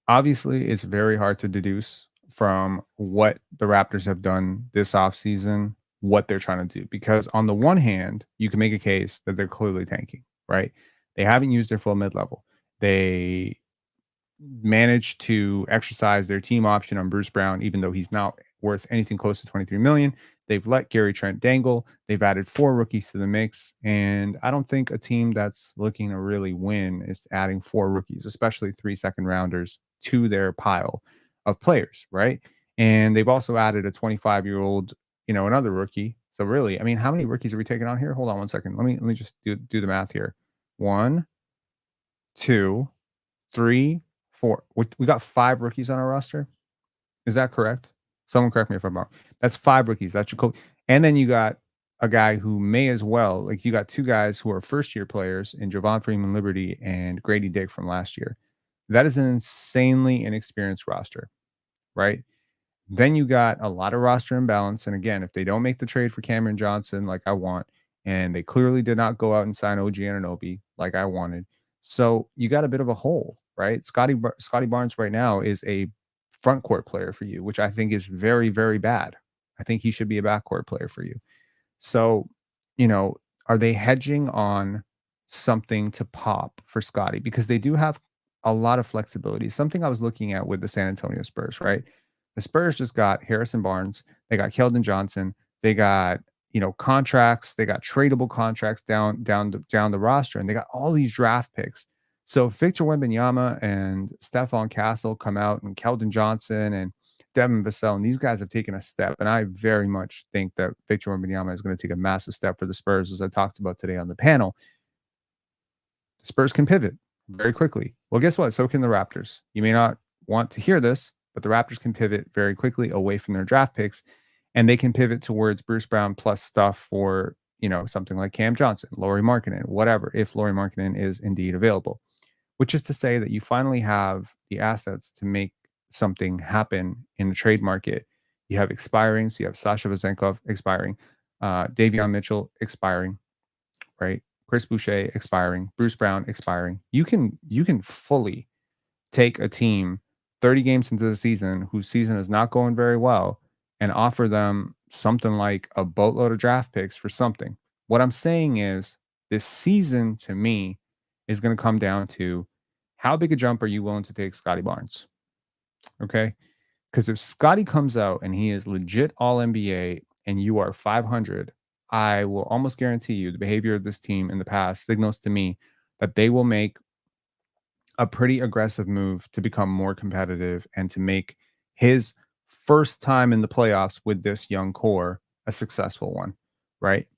Obviously, it's very hard to deduce from what the Raptors have done this offseason, what they're trying to do. Because on the one hand, you can make a case that they're clearly tanking, right? They haven't used their full mid-level. They managed to exercise their team option on Bruce Brown, even though he's not worth anything close to $23 million. They've let Gary Trent dangle. They've added 4 rookies to the mix. And I don't think a team that's looking to really win is adding 4 rookies, especially 3 second rounders, to their pile of players, right? And they've also added a 25-year-old, another rookie. So really, I mean, how many rookies are we taking on here? Hold on one second. Let me just do the math here. 1, 2, 3, 4. We got 5 rookies on our roster. Is that correct? Someone correct me if I'm wrong. That's 5 rookies. That's your coach. And then you got a guy who may as well, like, you got 2 guys who are first-year players in Javon Freeman Liberty and Grady Dick from last year. That is an insanely inexperienced roster, right? Then you got a lot of roster imbalance. And again, if they don't make the trade for Cameron Johnson like I want, and they clearly did not go out and sign OG Anunoby like I wanted, so you got a bit of a hole, right? Scottie Barnes right now is a front court player for you, which I think is very, very bad. I think he should be a backcourt player for you. So, are they hedging on something to pop for Scottie? Because they do have a lot of flexibility. Something I was looking at with the San Antonio Spurs, right? The Spurs just got Harrison Barnes. They got Keldon Johnson. They got, contracts. They got tradable contracts down the roster, and they got all these draft picks. So Victor Wembanyama and Stephon Castle come out, and Keldon Johnson and Devin Vassell, and these guys have taken a step. And I very much think that Victor Wembanyama is going to take a massive step for the Spurs, as I talked about today on the panel. The Spurs can pivot very quickly. Well, guess what? So can the Raptors. You may not want to hear this, but the Raptors can pivot very quickly away from their draft picks, and they can pivot towards Bruce Brown plus stuff for, something like Cam Johnson, Lauri Markkanen, whatever, if Lauri Markkanen is indeed available. Which is to say that you finally have the assets to make something happen in the trade market. You have expiring, so you have Sasha Vezenkov expiring, Davion Mitchell expiring, right? Chris Boucher expiring, Bruce Brown expiring. You can fully take a team 30 games into the season whose season is not going very well and offer them something like a boatload of draft picks for something. What I'm saying is, this season to me is going to come down to how big a jump are you willing to take Scottie Barnes? Okay. Because if Scottie comes out and he is legit all NBA and you are 500, I will almost guarantee you the behavior of this team in the past signals to me that they will make a pretty aggressive move to become more competitive and to make his first time in the playoffs with this young core a successful one, right?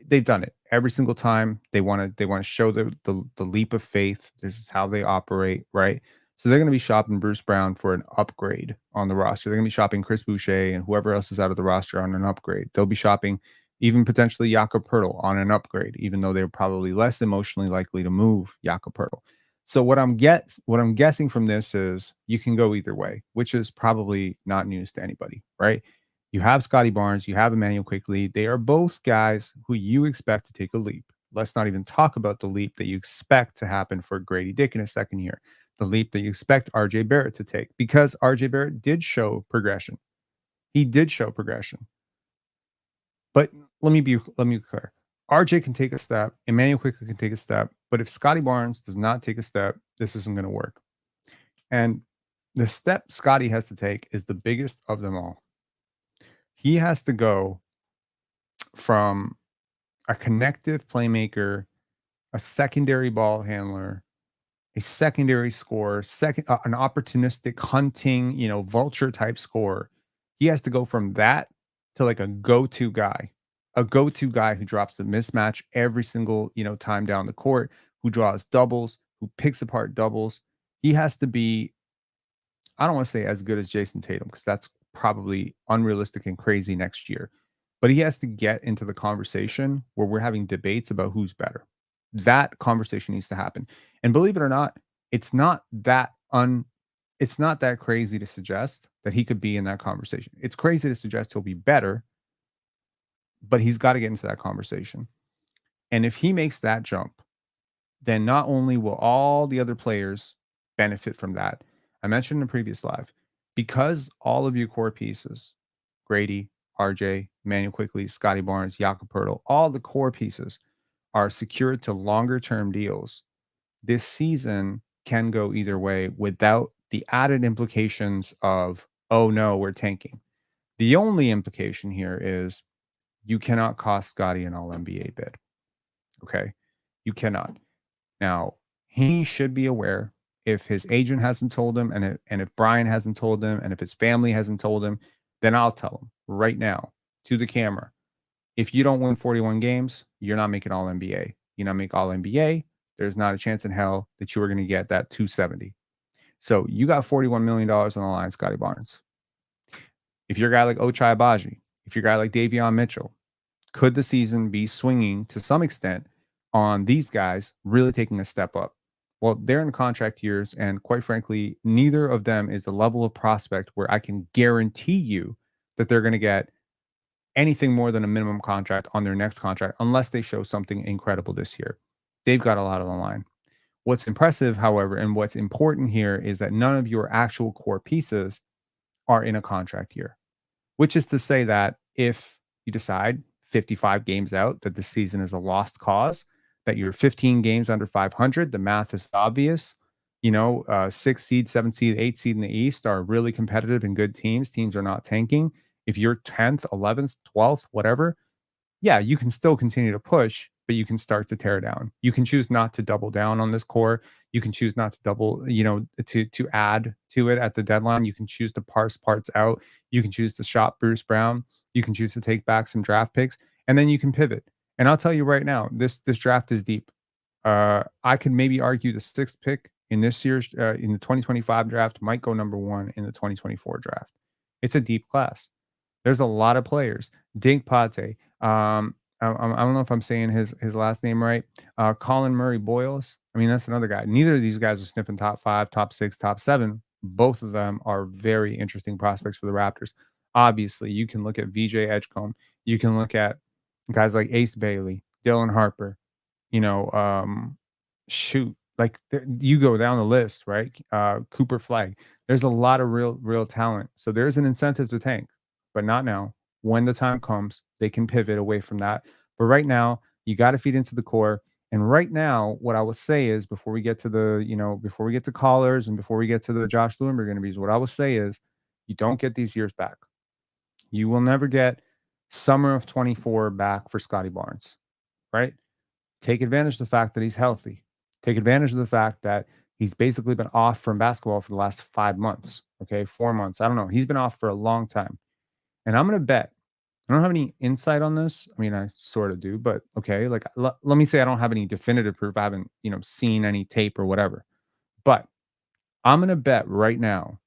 They've done it every single time. They want to show the leap of faith. This is how they operate, right? So they're going to be shopping Bruce Brown for an upgrade on the roster. They're going to be shopping Chris Boucher and whoever else is out of the roster on an upgrade. They'll be shopping even potentially Jakob Poeltl on an upgrade, even though they're probably less emotionally likely to move Jakob Poeltl. So what I'm guessing from this is you can go either way, which is probably not news to anybody, right? You have Scottie Barnes, you have Immanuel Quickley. They are both guys who you expect to take a leap. Let's not even talk about the leap that you expect to happen for Grady Dick in his second year, the leap that you expect RJ Barrett to take, because RJ Barrett did show progression. He did show progression. But let me be clear. RJ can take a step, Immanuel Quickley can take a step, but if Scottie Barnes does not take a step, this isn't going to work. And the step Scottie has to take is the biggest of them all. He has to go from a connective playmaker, a secondary ball handler, a secondary scorer, an opportunistic hunting, vulture type scorer. He has to go from that to like a go-to guy who drops a mismatch every single, time down the court, who draws doubles, who picks apart doubles. He has to be, I don't want to say as good as Jason Tatum, because that's probably unrealistic and crazy next year. But he has to get into the conversation where we're having debates about who's better. That conversation needs to happen. And believe it or not, it's not that crazy to suggest that he could be in that conversation. It's crazy to suggest he'll be better, but he's got to get into that conversation. And if he makes that jump, then not only will all the other players benefit from that. I mentioned in the previous live, because all of your core pieces, Grady, RJ, Immanuel Quickley, Scottie Barnes, Jakob Poeltl, all the core pieces are secured to longer term deals. This season can go either way without the added implications of, oh no, we're tanking. The only implication here is you cannot cost Scottie an all NBA bid. Okay. You cannot. Now, he should be aware, if his agent hasn't told him, and if Brian hasn't told him, and if his family hasn't told him, then I'll tell him right now to the camera. If you don't win 41 games, you're not making all NBA. You not make all NBA, there's not a chance in hell that you are going to get that 270. So you got $41 million on the line, Scottie Barnes. If you're a guy like Ochai Agbaji, if you're a guy like Davion Mitchell, could the season be swinging to some extent on these guys really taking a step up? Well, they're in contract years, and quite frankly, neither of them is the level of prospect where I can guarantee you that they're going to get anything more than a minimum contract on their next contract unless they show something incredible this year. They've got a lot on the line. What's impressive, however, and what's important here is that none of your actual core pieces are in a contract year, which is to say that if you decide 55 games out that this season is a lost cause, that you're 15 games under 500, the math is obvious. 6 seed, 7 seed, 8 seed in the East are really competitive and good teams. Teams are not tanking. If you're 10th, 11th, 12th, whatever, yeah, you can still continue to push, but you can start to tear down. You can choose not to double down on this core. You can choose not to to add to it at the deadline. You can choose to parse parts out. You can choose to shop Bruce Brown. You can choose to take back some draft picks, and then you can pivot. And I'll tell you right now, this draft is deep. I could maybe argue the 6th pick in this year's in the 2025 draft might go number 1 in the 2024 draft. It's a deep class. There's a lot of players. Dink Pate. I don't know if I'm saying his last name right. Colin Murray Boyles. I mean, that's another guy. Neither of these guys are sniffing top 5, top 6, top 7. Both of them are very interesting prospects for the Raptors. Obviously, you can look at VJ Edgecombe. You can look at guys like Ace Bailey, Dylan Harper. You go down the list, right? Cooper Flagg. There's a lot of real talent. So there's an incentive to tank, but not now. When the time comes, they can pivot away from that. But right now, you got to feed into the core. And right now, what I will say is, before we get to before we get to callers and before we get to the Josh Lewenberg interviews, what I will say is, you don't get these years back. You will never get summer of 24 back for Scottie Barnes, right? Take advantage of the fact that he's healthy. Take advantage of the fact that he's basically been off from basketball for the last 5 months, okay, 4 months. I don't know. He's been off for a long time. And I'm going to bet, I don't have any insight on this. I mean, I sort of do, but okay. Like, let me say I don't have any definitive proof. I haven't, seen any tape or whatever. But I'm going to bet right now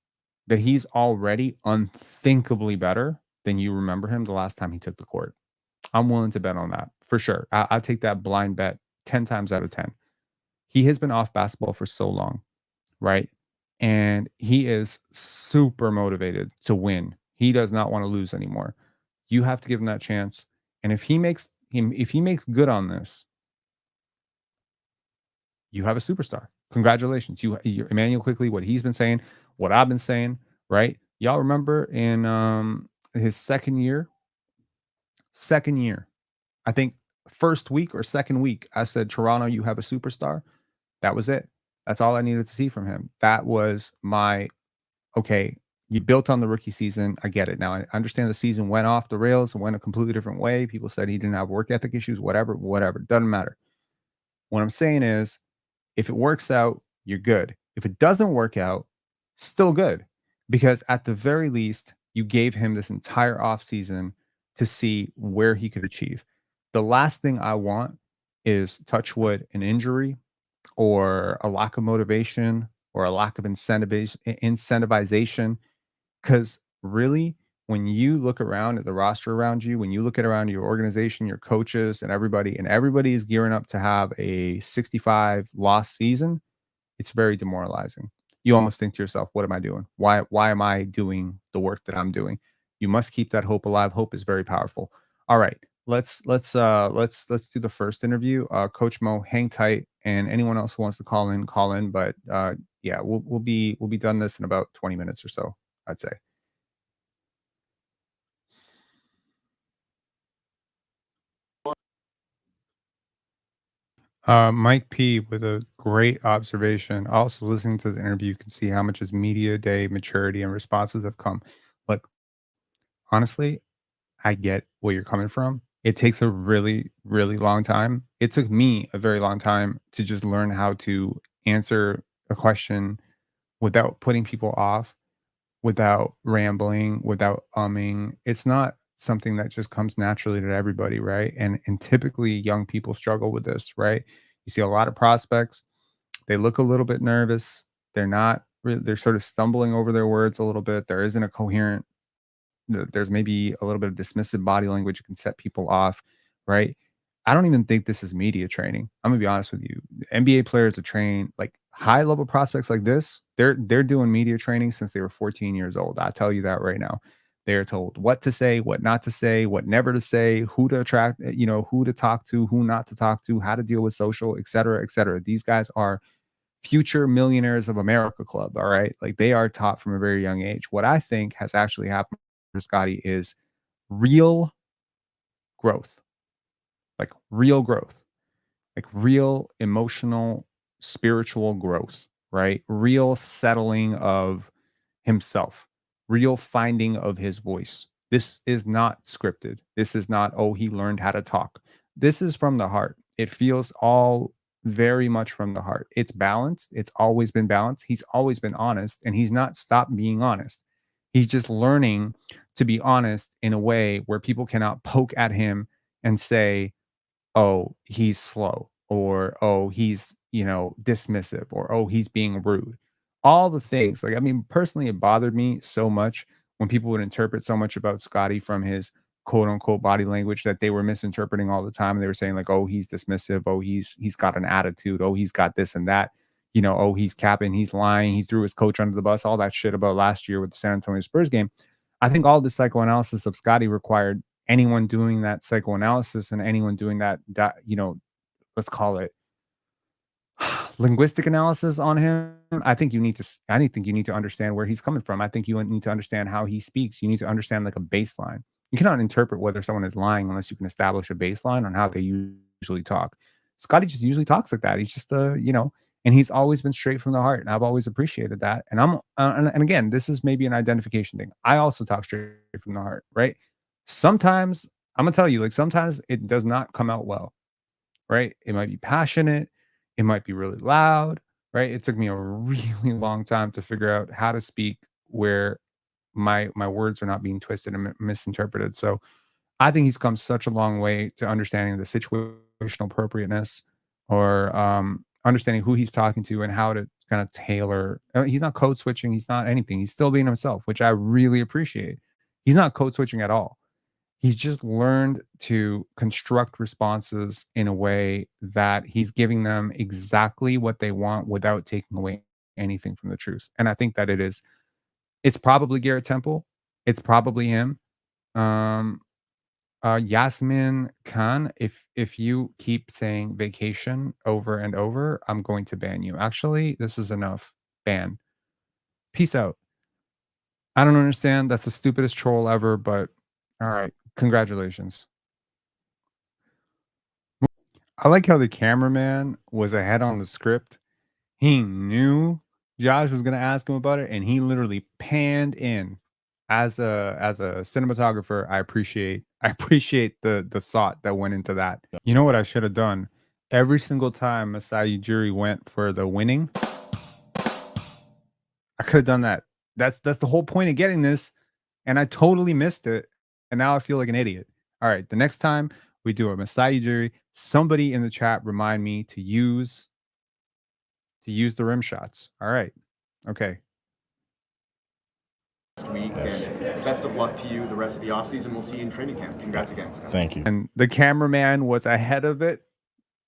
that he's already unthinkably better than you remember him the last time he took the court. I'm willing to bet on that for sure. I'll take that blind bet 10 times out of 10. He has been off basketball for so long, right? And he is super motivated to win. He does not want to lose anymore. You have to give him that chance. And if he makes good on this, you have a superstar. Congratulations. You Immanuel Quickley, what he's been saying, what I've been saying, right? Y'all remember in his second year, I think first week or second week, I said, Toronto, you have a superstar. That was it. That's all I needed to see from him. That was my, okay, you built on the rookie season. I get it. Now, I understand the season went off the rails and went a completely different way. People said he didn't have work ethic issues, whatever. Doesn't matter. What I'm saying is, if it works out, you're good. If it doesn't work out, still good. Because at the very least, you gave him this entire offseason to see where he could achieve. The last thing I want is, touch wood, an injury or a lack of motivation or a lack of incentivization. Because really, when you look around at the roster around you, when you look at around your organization, your coaches, and everybody is gearing up to have a 65 loss season, it's very demoralizing. You almost think to yourself, what am I doing? Why am I doing the work that I'm doing? You must keep that hope alive. Hope is very powerful. All right. Let's do the first interview. Coach Mo, hang tight, and anyone else who wants to call in, call in. But yeah, we'll be done this in about 20 minutes or so, I'd say. Mike P with a great observation. Also, listening to this interview, you can see how much his media day maturity and responses have come. Look, honestly, I get where you're coming from. It takes a really, really long time. It took me a very long time to just learn how to answer a question without putting people off, without rambling, without umming. It's not something that just comes naturally to everybody, right? And typically young people struggle with this, right? You see a lot of prospects, they look a little bit nervous. They're sort of stumbling over their words a little bit. There isn't a coherent there's maybe a little bit of dismissive body language that can set people off, right? I don't even think this is media training. I'm gonna be honest with you. NBA players are trained like high level prospects like this. They're doing media training since they were 14 years old. I tell you that right now. They are told what to say, what not to say, what never to say, who to attract, who to talk to, who not to talk to, how to deal with social, et cetera, et cetera. These guys are future millionaires of America club. All right. Like they are taught from a very young age. What I think has actually happened for Scottie is real growth, like real growth, like real emotional, spiritual growth, right? Real settling of himself, real finding of his voice. This is not scripted. This is not, oh, he learned how to talk. This is from the heart. It feels all very much from the heart. It's balanced. It's always been balanced. He's always been honest, and he's not stopped being honest. He's just learning to be honest in a way where people cannot poke at him and say, oh, he's slow, or oh, he's, dismissive, or oh, he's being rude. All the things. Like, I mean, personally, it bothered me so much when people would interpret so much about Scottie from his quote unquote body language that they were misinterpreting all the time. And they were saying, like, oh, he's dismissive, oh, he's got an attitude, oh, he's got this and that, oh, he's capping, he's lying, he threw his coach under the bus, all that shit about last year with the San Antonio Spurs game. I think all the psychoanalysis of Scottie required anyone doing that psychoanalysis and anyone doing that, let's call it linguistic analysis on him. I think you need to understand where he's coming from. I think you need to understand how he speaks. You need to understand like a baseline. You cannot interpret whether someone is lying unless you can establish a baseline on how they usually talk. Scottie just usually talks like that. He's just and he's always been straight from the heart, and I've always appreciated that. And and again, this is maybe an identification thing. I also talk straight from the heart, right? Sometimes I'm gonna tell you, like sometimes it does not come out well, right? It might be passionate, it might be really loud, right? It took me a really long time to figure out how to speak where my words are not being twisted and misinterpreted. So I think he's come such a long way to understanding the situational appropriateness, or understanding who he's talking to and how to kind of tailor. He's not code switching. He's not anything. He's still being himself, which I really appreciate. He's not code switching at all. He's just learned to construct responses in a way that he's giving them exactly what they want without taking away anything from the truth. And I think that it's probably Garrett Temple. It's probably him. Yasmin Khan, if you keep saying vacation over and over, I'm going to ban you. Actually, this is enough. Ban. Peace out. I don't understand. That's the stupidest troll ever, but all right. Congratulations. I like how the cameraman was ahead on the script. He knew Josh was going to ask him about it, and he literally panned in. As a cinematographer, I appreciate the thought that went into that. You know what I should have done? Every single time Masai Ujiri went for the winning, I could have done that. That's the whole point of getting this, and I totally missed it, and now I feel like an idiot. All right, the next time we do a Masai Ujiri, somebody in the chat remind me to use to use the rim shots. All right. Okay. Week, and best of luck to you the rest of the offseason. We'll see you in training camp. Congrats again, Scott. Thank you. And the cameraman was ahead of it.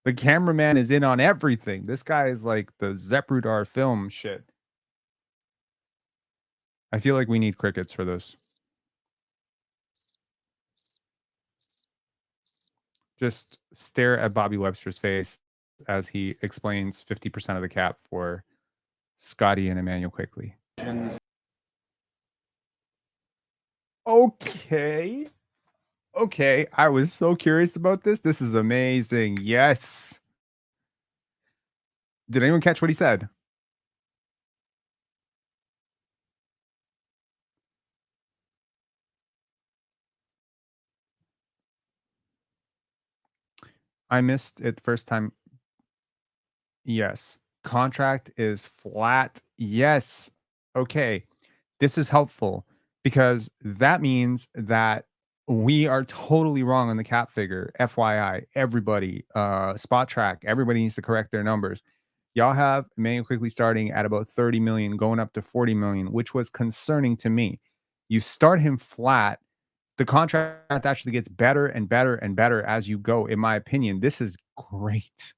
The cameraman is in on everything. This guy is like the Zeprudar film shit. I feel like we need crickets for this. Just stare at Bobby Webster's face as he explains 50% of the cap for Scottie and Immanual Quickley. Okay. Okay. I was so curious about this. This is amazing. Yes. Did anyone catch what he said? I missed it the first time. Yes. Contract is flat. Yes. Okay. This is helpful because that means that we are totally wrong on the cap figure. FYI, everybody, spot track, everybody needs to correct their numbers. Y'all have Immanual Quickley starting at about 30 million, going up to 40 million, which was concerning to me. You start him flat. The contract actually gets better and better and better as you go. In my opinion, this is great.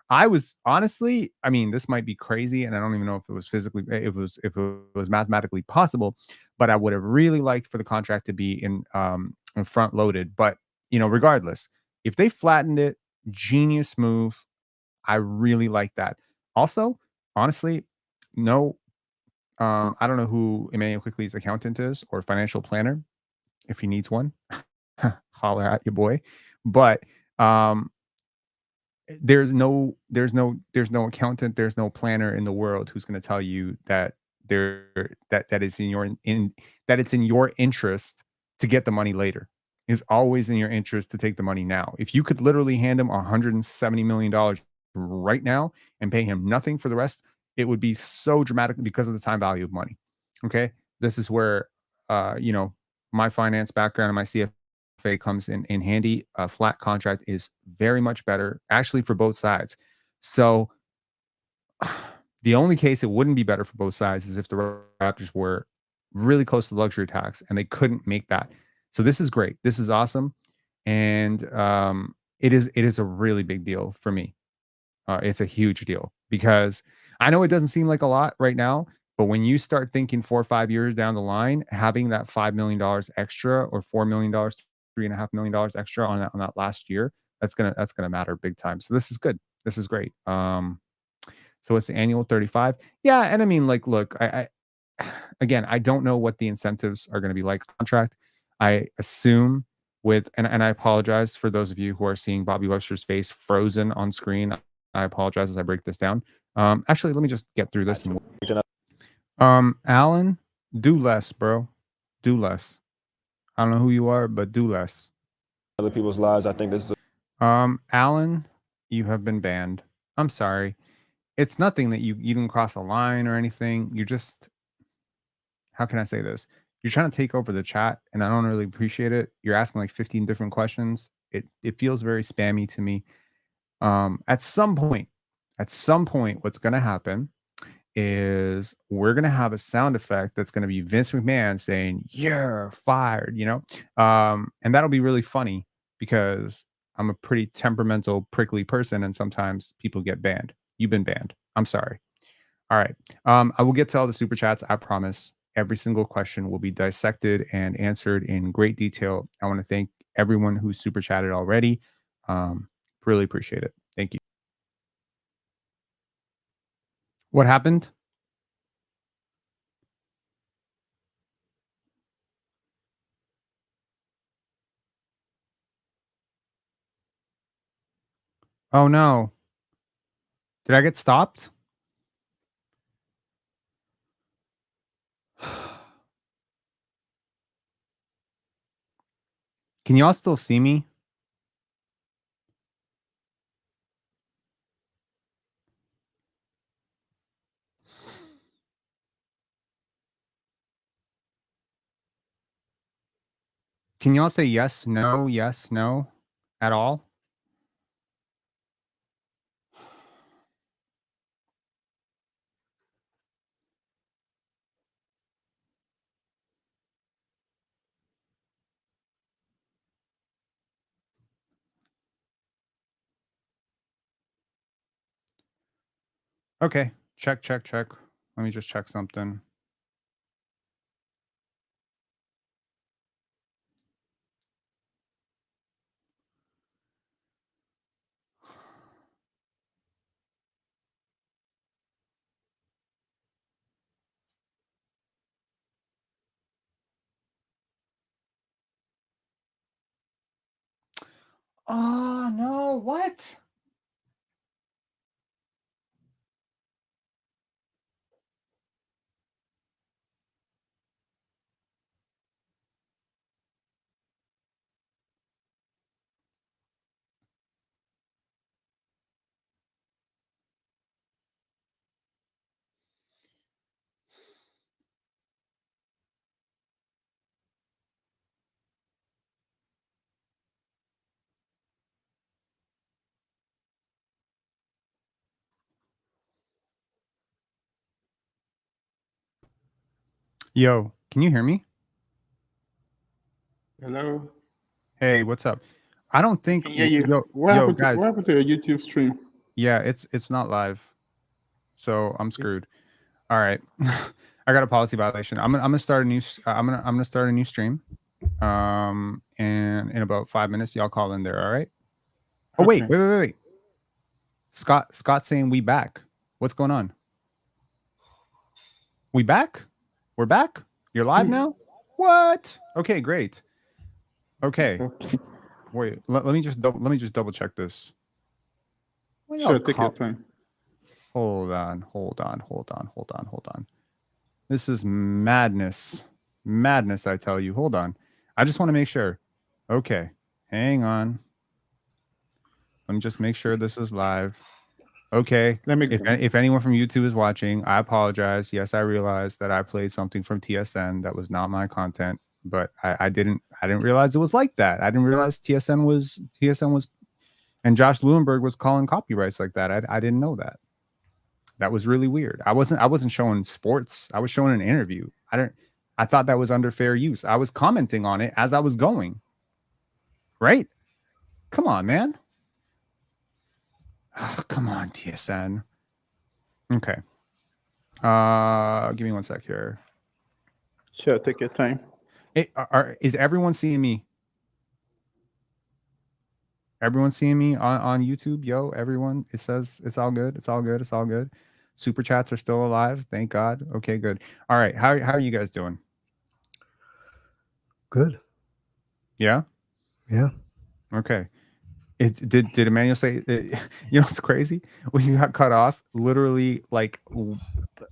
I was honestly, I mean, this might be crazy, and I don't even know if it was physically, if it was mathematically possible, but I would have really liked for the contract to be in front loaded. But you know, regardless, if they flattened it, genius move. I really like that. Also, honestly, no, I don't know who Immanuel Quickley's accountant is or financial planner. If he needs one, holler at your boy. But there's no accountant, there's no planner in the world who's going to tell you that that is that it's in your interest to get the money later. It's always in your interest to take the money now. If you could literally hand him $170 million right now and pay him nothing for the rest, it would be so dramatic because of the time value of money. Okay, this is where you know, my finance background and my CFA comes in handy. A flat contract is very much better, actually, for both sides. So the only case it wouldn't be better for both sides is if the Raptors were really close to the luxury tax and they couldn't make that. So this is great. This is awesome, and it is a really big deal for me. It's a huge deal because I know it doesn't seem like a lot right now, but when you start thinking 4 or 5 years down the line, having that $5 million extra or $4 million, $3.5 million extra on that last year, that's gonna matter big time. So this is good. This is great. So it's the annual 35. Yeah, and I mean, like, look, I again, I don't know what the incentives are going to be like contract. I assume and I apologize for those of you who are seeing Bobby Webster's face frozen on screen. I apologize as I break this down. Actually, let me just get through this. Alan, do less, bro. Do less. I don't know who you are, but do less. Other people's lives. I think this is Alan, you have been banned. I'm sorry. It's nothing that you didn't cross a line or anything. You just, how can I say this? You're trying to take over the chat, and I don't really appreciate it. You're asking like 15 different questions. It feels very spammy to me. At some point, what's going to happen is we're going to have a sound effect that's going to be Vince McMahon saying, "You're fired," you know? And that'll be really funny because I'm a pretty temperamental, prickly person, and sometimes people get banned. You've been banned. I'm sorry. All right. I will get to all the super chats. I promise. Every single question will be dissected and answered in great detail. I want to thank everyone who's super chatted already. Really appreciate it. Thank you. What happened? Oh no. Did I get stopped? Can y'all still see me? Can y'all say yes, no at all? Okay. Check. Let me just check something. Oh no, what? Yo, can you hear me? Hello. Hey, what's up? I don't think Can hear you. yo guys. What happened to your YouTube stream? Yeah, it's not live. So I'm screwed. All right. I got a policy violation. I'm gonna start a new I'm gonna start a new stream. And in about 5 minutes y'all call in there, all right? Oh Okay. wait. Scott saying we back. What's going on? We back? We're back? You're live now? What? Okay, great. Okay. Wait, let me just double check this. Well, Sure, take your time. Hold on. This is madness. Madness, I tell you. Hold on. I just want to make sure. Okay. Hang on. Let me just make sure this is live. Okay. If anyone from YouTube is watching, I apologize. Yes, I realized that I played something from TSN that was not my content, but I didn't realize it was like that. I didn't realize TSN was and Josh Lewinberg was calling copyrights like that. I didn't know that. That was really weird. I wasn't showing sports. I was showing an interview. I thought that was under fair use. I was commenting on it as I was going. Right? Come on, man. Oh, come on, TSN. Okay. Give me 1 sec here. Sure, take your time. Hey, is everyone seeing me? Everyone seeing me on YouTube? Yo, everyone. It says it's all good. It's all good. Super chats are still alive. Thank God. Okay, good. All right. How are you guys doing? Good. Yeah? Yeah. Okay. Did Emmanuel say you know what's crazy? When you got cut off, literally like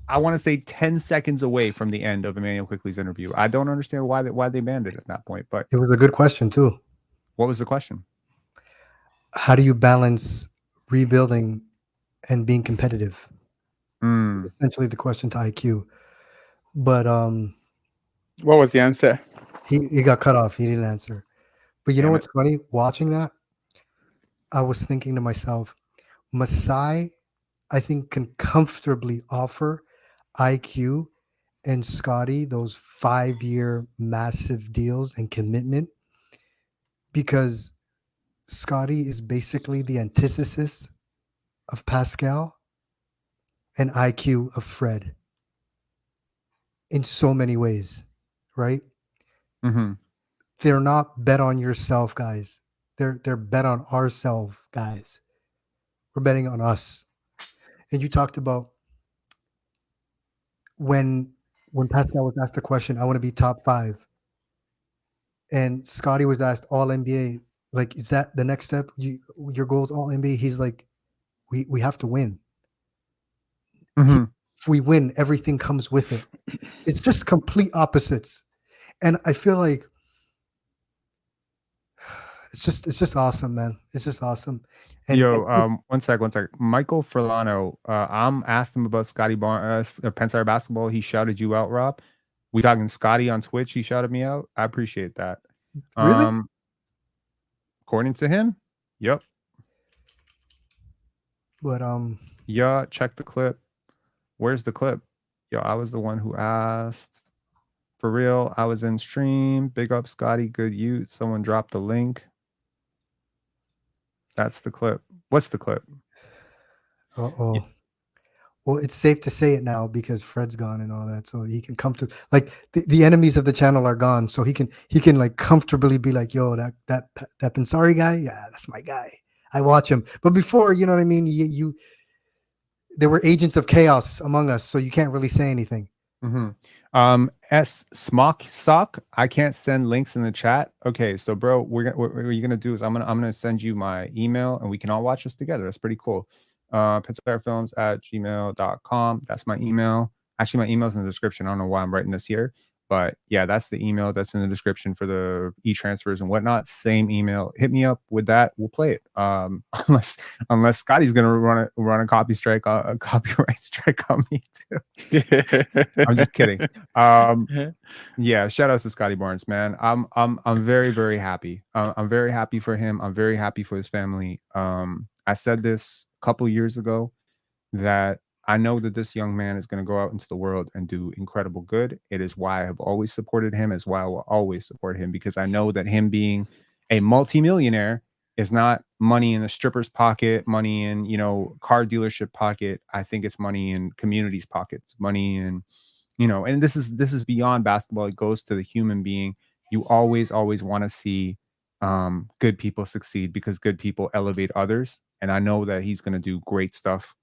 I want to say 10 seconds away from the end of Immanuel Quickley's interview. I don't understand why they banned it at that point, but it was a good question too. What was the question? How do you balance rebuilding and being competitive? It's essentially the question to IQ. But what was the answer? He got cut off. He didn't answer. But you know what's funny? Watching that, I was thinking to myself, Masai, I think, can comfortably offer IQ and Scottie those 5-year massive deals and commitment, because Scottie is basically the antithesis of Pascal and IQ of Fred in so many ways, right? Mm-hmm. They're not bet on yourself, guys. They're bet on ourselves, guys. We're betting on us. And you talked about when Pascal was asked the question, I want to be top 5. And Scottie was asked all NBA, like, is that the next step? Your goal is all NBA? He's like, we have to win. Mm-hmm. If we win, everything comes with it. It's just complete opposites. And I feel like it's just awesome, man. It's just awesome. And one sec. Michael Furlano, I'm asked him about Scottie Barnes, Pensar basketball. He shouted you out, Rob. We talking Scottie on Twitch. He shouted me out. I appreciate that. Really? According to him, yep. But yeah, check the clip. Where's the clip? Yo, I was the one who asked. For real, I was in stream. Big up, Scottie. Good you. Someone dropped the link. That's the clip. What's the clip? Uh-oh. Well, it's safe to say it now because Fred's gone and all that, so he can come to like the enemies of the channel are gone, so he can like comfortably be like, yo, that Pensari guy, yeah, that's my guy. I watch him, but before, you know what I mean. You there were agents of chaos among us, so you can't really say anything. S Smock Sock. I can't send links in the chat. Okay, so bro, what you're gonna do is I'm gonna send you my email and we can all watch this together. That's pretty cool. pensarefilms@gmail.com. That's my email. Actually, my email's in the description. I don't know why I'm writing this here, but yeah, that's the email that's in the description for the e-transfers and whatnot. Same email. Hit me up with that. We'll play it. Unless Scotty's gonna run a copyright strike on me too. I'm just kidding. Yeah, shout outs to Scottie Barnes, man. I'm very, very happy. I'm very happy for him. I'm very happy for his family. I said this a couple years ago that I know that this young man is going to go out into the world and do incredible good. It is why I have always supported him, is why I will always support him, because I know that him being a multimillionaire is not money in the stripper's pocket, money in, car dealership pocket. I think it's money in community's pockets, money in, and this is beyond basketball. It goes to the human being. You always want to see good people succeed because good people elevate others. And I know that he's going to do great stuff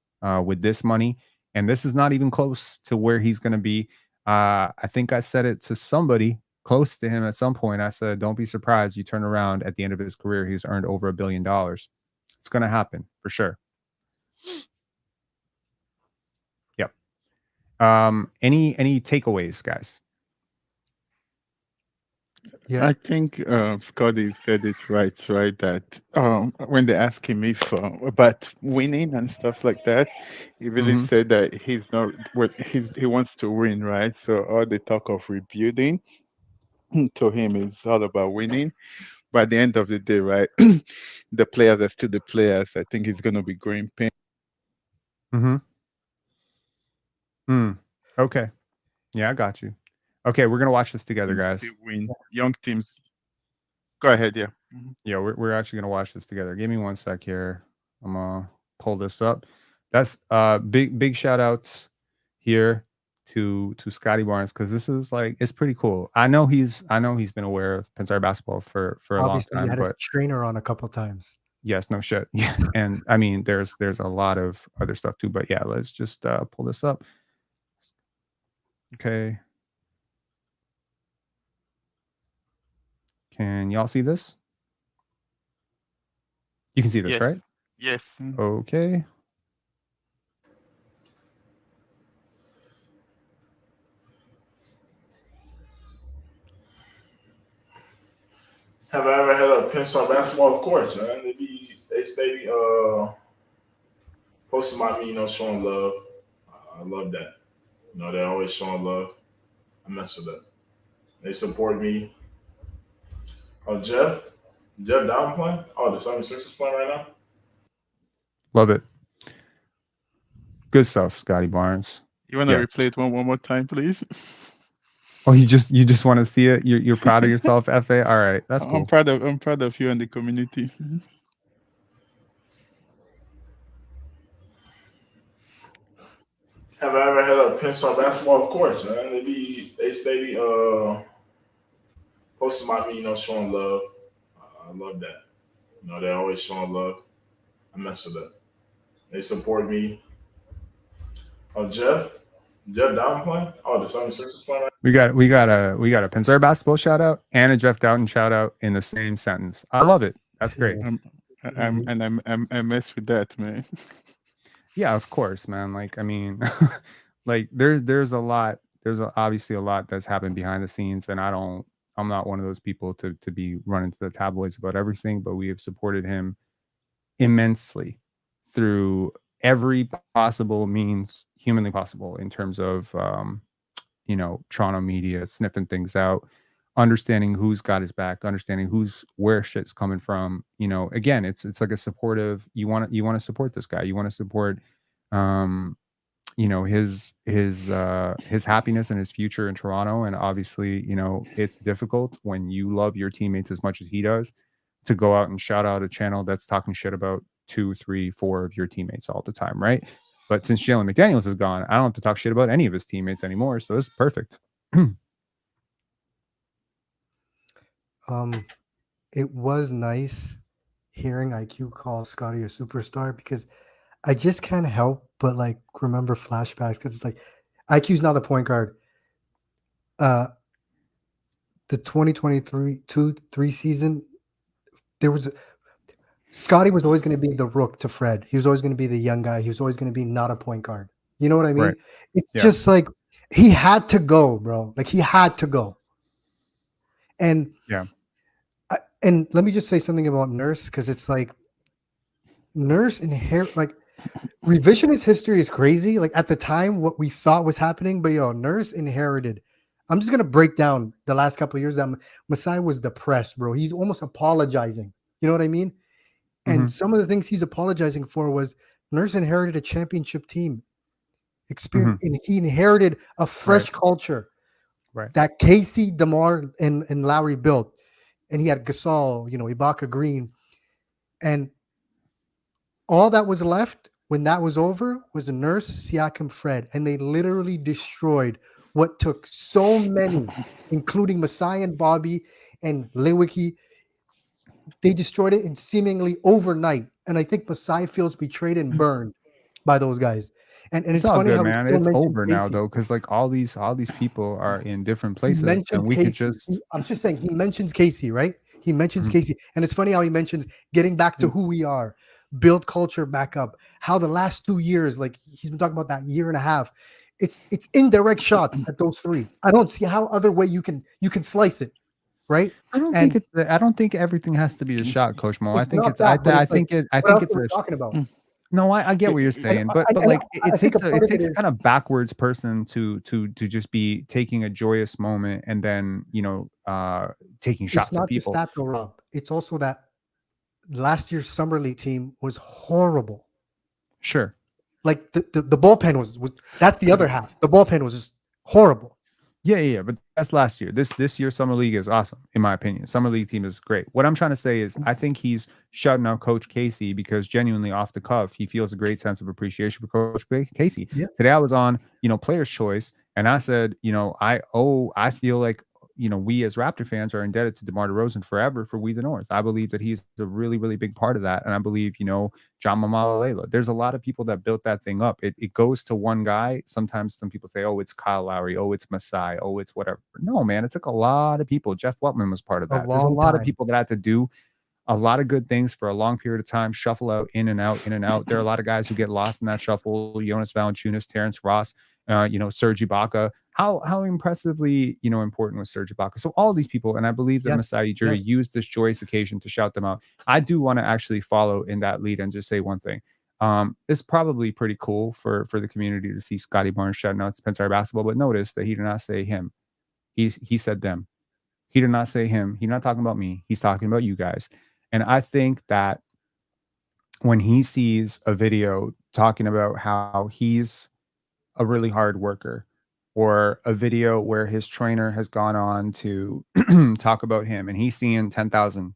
with this money. And this is not even close to where he's going to be. I think I said it to somebody close to him at some point. I said, don't be surprised. You turn around at the end of his career, he's earned over $1 billion. It's going to happen for sure. Yep. Any takeaways, guys? Yeah, I think Scotty said it right, that when they ask him if about winning and stuff like that, he really said that he's not what he wants to win, right? So all the talk of rebuilding to him is all about winning. But at the end of the day, right, the players are still the players. I think he's gonna be growing pain. Okay. Yeah, I got you. Okay, we're gonna watch this together, guys. Win. Young teams. Go ahead, yeah. Yeah, we're actually gonna watch this together. Give me 1 sec here. I'm gonna pull this up. That's big shout outs here to Scottie Barnes, because this is like, it's pretty cool. I know he's been aware of Pensar basketball for a long time. You had but a trainer on a couple times. Yes, no shit. Yeah, and I mean, there's a lot of other stuff too. But yeah, let's just pull this up. Okay. Can y'all see this? You can see this, yes. right? Yes. Okay. Have I ever had a Pensar basketball? Of course, man. They stay posting about me, showing love. I love that. They're always showing love. I mess with that. They support me. Oh, Jeff Down playing? Oh, the 76ers playing right now? Love it. Good stuff, Scottie Barnes. You want to replay it one more time, please? Oh, you just want to see it? You're proud of yourself, FA? All right, that's cool. I'm proud of you and the community. Have I ever had a Pensar basketball? Of course, man. They stay posting about me, showing love. I love that. They're always showing love. I mess with that. They support me. Oh, Jeff Down playing? Oh, the 76ers playing right now? We got a Pensar basketball shout out and a Jeff Doughton shout out in the same sentence. I love it. That's great. I mess with that, man. Yeah, of course, man. Like, I mean, like there's obviously a lot that's happened behind the scenes, and I'm not one of those people to be running to the tabloids about everything, but we have supported him immensely through every possible means humanly possible in terms of Toronto media sniffing things out, understanding who's got his back, understanding where shit's coming from. Again, it's like a supportive, you want to support this guy, you want to support his happiness and his future in Toronto. And obviously, it's difficult when you love your teammates as much as he does to go out and shout out a channel that's talking shit about 2, 3, 4 of your teammates all the time, right? But since Jalen McDaniels is gone, I don't have to talk shit about any of his teammates anymore. So this is perfect. It was nice hearing IQ call Scottie a superstar because I just can't help but like remember flashbacks because it's like IQ's now the point guard. The 2023-3 season, there was Scottie was always going to be the rook to Fred. He was always going to be the young guy. He was always going to be not a point guard. You know what I mean? Right. It's just like he had to go, bro. Like he had to go. And and let me just say something about Nurse because it's like Nurse like revisionist history is crazy. Like at the time, what we thought was happening, but Nurse inherited. I'm just gonna break down the last couple of years that Masai was depressed, bro. He's almost apologizing. You know what I mean? And some of the things he's apologizing for was Nurse inherited a championship team experience, and he inherited a fresh culture that Casey, DeMar, and Lowry built. And he had Gasol, Ibaka, Green, and all that was left when that was over was a Nurse, Siakam, Fred, and they literally destroyed what took so many, including Masai and Bobby and Lewicki. They destroyed it in seemingly overnight, and I think Masai feels betrayed and burned by those guys. And it's all funny good, how man. we still It's mention over Casey. now though, because like all these people are in different places, and we Casey. could just. I'm just saying he mentions Casey, right? He mentions Casey, and it's funny how he mentions getting back to who we are, build culture back up. How the last 2 years, like he's been talking about that year and a half, it's indirect shots at those three. I don't see how other way you can slice it, right? I don't think everything has to be a shot, Coach Mo. I think it's talking about. No, I get what you're saying, but like it takes a kind of backwards person to just be taking a joyous moment and then taking shots at people. It's not just that though, Rob. It's also that last year's summer league team was horrible. Sure. Like the bullpen was that's the other half. The bullpen was just horrible. Yeah, but that's last year. This year Summer League is awesome, in my opinion. Summer League team is great. What I'm trying to say is I think he's shouting out Coach Casey because genuinely off the cuff, he feels a great sense of appreciation for Coach Casey. Yeah. Today I was on, Player's Choice, and I said, I feel like we as Raptor fans are indebted to DeMar DeRozan forever for We the North. I believe that he's a really, really big part of that. And I believe, John Mamala, there's a lot of people that built that thing up. It goes to one guy. Sometimes some people say, oh, it's Kyle Lowry. Oh, it's Masai. Oh, it's whatever. No, man, it took a lot of people. Jeff Weltman was part of that. There's a lot of people that had to do a lot of good things for a long period of time, shuffle out, in and out, in and out. There are a lot of guys who get lost in that shuffle. Jonas Valanciunas, Terrence Ross, Serge Ibaka. How impressively, important was Serge Ibaka. So all these people, and I believe that Masai Ujiri used this joyous occasion to shout them out. I do want to actually follow in that lead and just say one thing. It's probably pretty cool for the community to see Scottie Barnes shouting out Pensar basketball, but notice that he did not say him. He said them. He did not say him. He's not talking about me. He's talking about you guys. And I think that when he sees a video talking about how he's a really hard worker, or a video where his trainer has gone on to talk about him and he's seeing 10,000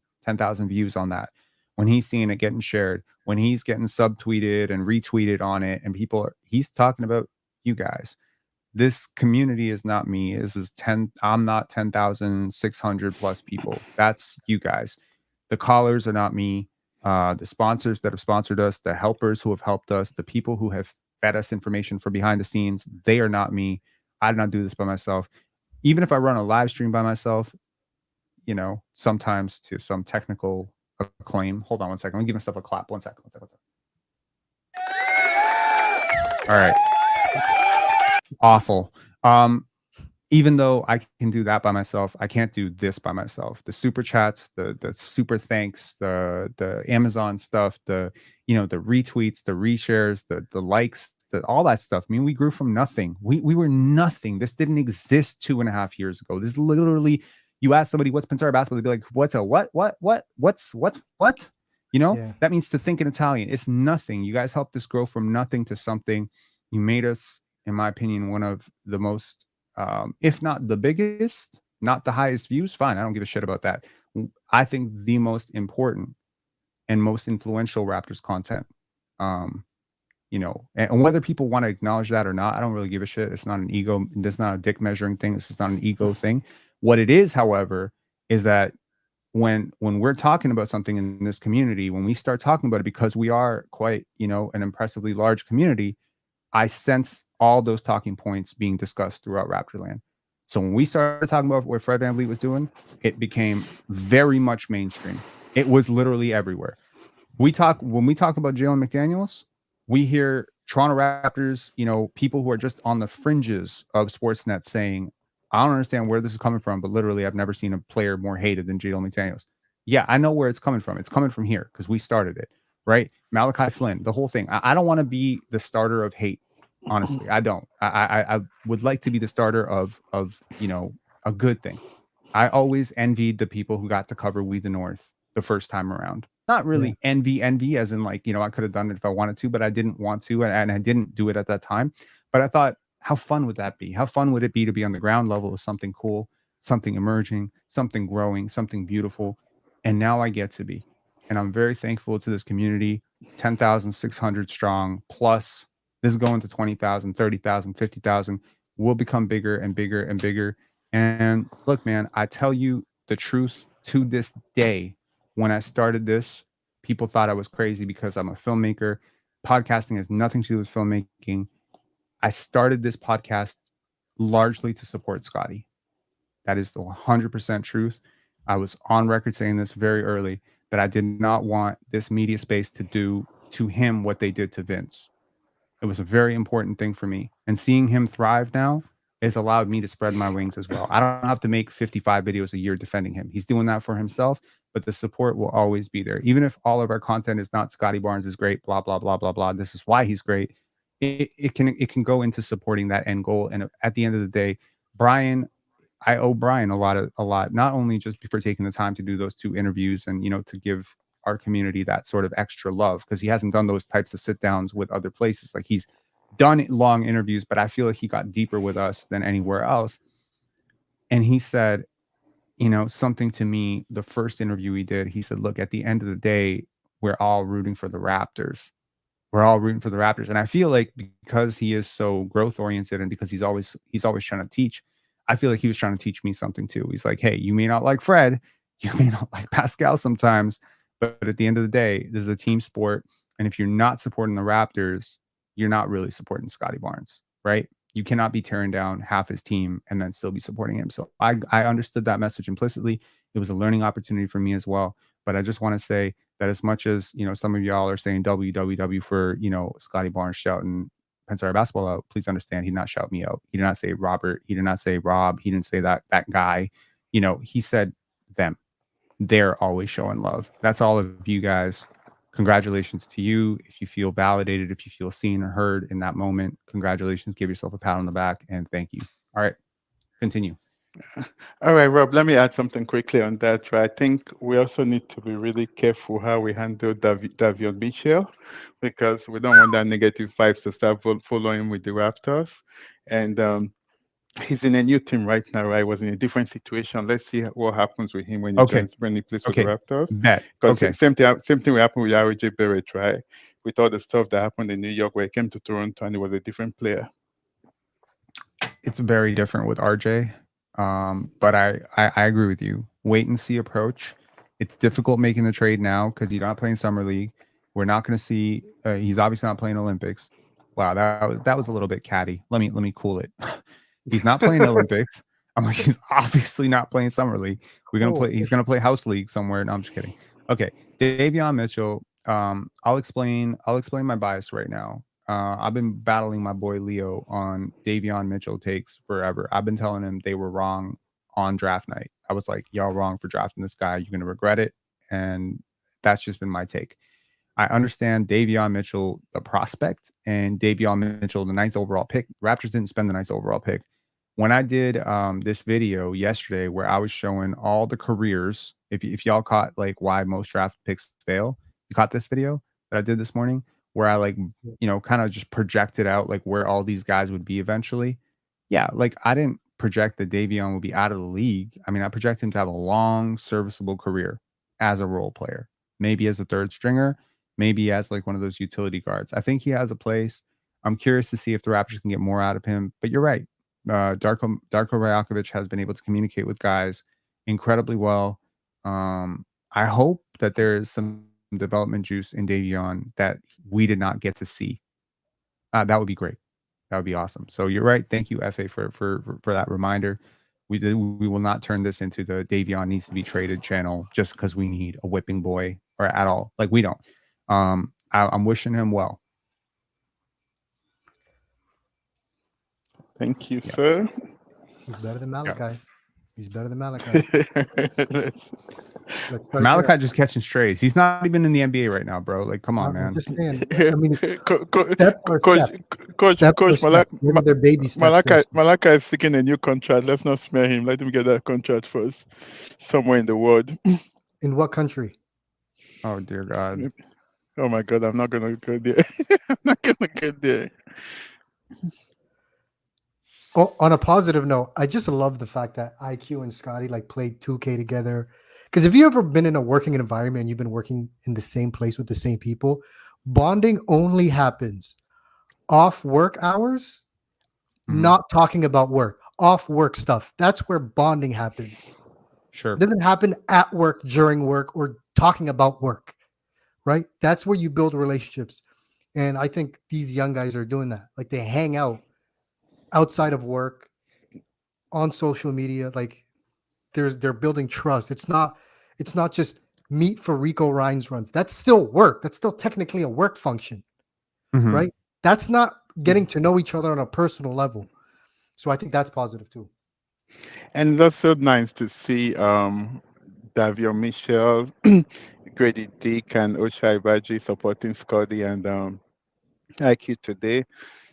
views on that, when he's seeing it getting shared, when he's getting subtweeted and retweeted on it, and he's talking about you guys. This community is not me. I'm not 10,600 plus people. That's you guys. The callers are not me. The sponsors that have sponsored us, the helpers who have helped us, the people who have fed us information from behind the scenes, they are not me. I did not do this by myself. Even if I run a live stream by myself, sometimes to some technical acclaim. Hold on one second. Let me give myself a clap. One second. All right. Awful. Even though I can do that by myself, I can't do this by myself. The super chats, the super thanks, the Amazon stuff, the retweets, the reshares, the likes, all that stuff. I mean, we grew from nothing. We were nothing. This didn't exist 2.5 years ago. This literally, you ask somebody what's Pensar basketball, they'd be like, what's a what? What's what? That means to think in Italian. It's nothing. You guys helped us grow from nothing to something. You made us, in my opinion, one of the most, if not the biggest, not the highest views, fine, I don't give a shit about that. I think the most important and most influential Raptors content. you know, and whether people want to acknowledge that or not, I don't really give a shit. It's not an ego. It's not a dick measuring thing. It's just not an ego thing. What it is, however, is that when we're talking about something in this community, when we start talking about it, because we are quite, you know, an impressively large community, I sense all those talking points being discussed throughout Raptorland. So when we started talking about what Fred VanVleet was doing, it became very much mainstream. It was literally everywhere. When we talk about Jalen McDaniels, we hear Toronto Raptors, you know, people who are just on the fringes of Sportsnet saying, I don't understand where this is coming from, but literally I've never seen a player more hated than Jalen McDaniels. Yeah, I know where it's coming from. It's coming from here because we started it, right? Malachi Flynn, the whole thing. I don't want to be the starter of hate. Honestly, I don't. I would like to be the starter of you know, a good thing. I always envied the people who got to cover We the North the first time around. Not really envy, as in like, you know, I could have done it if I wanted to, but I didn't want to, and I didn't do it at that time. But I thought, how fun would that be? How fun would it be to be on the ground level of something cool, something emerging, something growing, something beautiful? And now I get to be. And I'm very thankful to this community, 10,600 strong, plus this is going to 20,000, 30,000, 50,000. We'll become bigger and bigger and bigger. And look, man, I tell you the truth, to this day, when I started this, people thought I was crazy because I'm a filmmaker. Podcasting has nothing to do with filmmaking. I started this podcast largely to support Scottie. That is the 100% truth. I was on record saying this very early, that I did not want this media space to do to him what they did to Vince. It was a very important thing for me. And seeing him thrive now has allowed me to spread my wings as well. I don't have to make 55 videos a year defending him. He's doing that for himself, but the support will always be there. Even if all of our content is not Scottie Barnes is great, blah, blah, blah, blah, blah. This is why he's great. It can go into supporting that end goal. And at the end of the day, Brian, I owe Brian a lot, not only just for taking the time to do those 2 interviews and, you know, to give our community that sort of extra love, because he hasn't done those types of sit downs with other places. Like, he's done long interviews, but I feel like he got deeper with us than anywhere else. And he said, you know, something to me, the first interview he did, he said, look, at the end of the day, we're all rooting for the Raptors. We're all rooting for the Raptors. And I feel like because he is so growth oriented and because he's always trying to teach, I feel like he was trying to teach me something too. He's like, hey, you may not like Fred, you may not like Pascal sometimes, but at the end of the day, this is a team sport. And if you're not supporting the Raptors, you're not really supporting Scottie Barnes, right? You cannot be tearing down half his team and then still be supporting him. So I understood that message implicitly. It was a learning opportunity for me as well. But I just want to say that as much as, you know, some of y'all are saying WWW for, you know, Scottie Barnes shouting Pensar basketball out, please understand, he did not shout me out. He did not say Robert. He did not say Rob. He didn't say that guy. You know, he said them. They're always showing love. That's all of you guys. Congratulations to you. If you feel validated, if you feel seen or heard in that moment, congratulations. Give yourself a pat on the back and thank you. All right, continue. All right, Rob, let me add something quickly on that. Right? I think we also need to be really careful how we handle Davion Mitchell, because we don't want that negative vibes to start following with the Raptors. And he's in a new team right now, right? Was in a different situation. Let's see what happens with him when he joins, when he plays with the Raptors. Because same thing will happen with RJ Barrett, right? With all the stuff that happened in New York where he came to Toronto and he was a different player. It's very different with RJ. But I agree with you. Wait and see approach. It's difficult making the trade now because you're not playing summer league. We're not going to see. He's obviously not playing Olympics. Wow, that was a little bit catty. Let me cool it. He's not playing Olympics. I'm like, he's obviously not playing summer league. He's gonna play house league somewhere. No, I'm just kidding. Okay, Davion Mitchell. I'll explain my bias right now. I've been battling my boy Leo on Davion Mitchell takes forever. I've been telling him they were wrong on draft night. I was like, y'all wrong for drafting this guy. You're gonna regret it. And that's just been my take. I understand Davion Mitchell, the prospect, and Davion Mitchell, the 9th overall pick. Raptors didn't spend the 9th overall pick. When I did this video yesterday where I was showing all the careers, if y'all caught like why most draft picks fail, you caught this video that I did this morning where I like, you know, kind of just projected out like where all these guys would be eventually. Yeah, like I didn't project that Davion would be out of the league. I mean, I project him to have a long, serviceable career as a role player, maybe as a third stringer, maybe as like one of those utility guards. I think he has a place. I'm curious to see if the Raptors can get more out of him. But you're right. Darko Rajakovic has been able to communicate with guys incredibly well. I hope that there is some development juice in Davion that we did not get to see. That would be great. That would be awesome. So you're right. Thank you, FA, for that reminder. We will not turn this into the Davion needs to be traded channel just because we need a whipping boy or at all. Like we don't. I'm wishing him well. Thank you, sir. He's better than Malachi. He's better than Malachi. Malachi just catching strays. He's not even in the NBA right now, bro. Like, come on, man. Just saying. I mean, Coach Malachi, Malachi is seeking a new contract. Let's not smear him. Let him get that contract first, somewhere in the world. In what country? Oh dear God. Oh my God, I'm not gonna go there. I'm not gonna get there. Oh, on a positive note, I just love the fact that IQ and Scottie like played 2K together. Because if you ever been in a working environment and you've been working in the same place with the same people, bonding only happens off work hours, not talking about work, off work stuff. That's where bonding happens. Sure. It doesn't happen at work, during work, or talking about work, right? That's where you build relationships. And I think these young guys are doing that. Like they hang out outside of work, on social media, like they're building trust. It's not just meet for Rico Rhines runs. That's still work. That's still technically a work function, right? That's not getting to know each other on a personal level. So I think that's positive too. And that's so nice to see Davio Michel, Grady Dick, and Oshai Baji supporting Scottie and IQ today.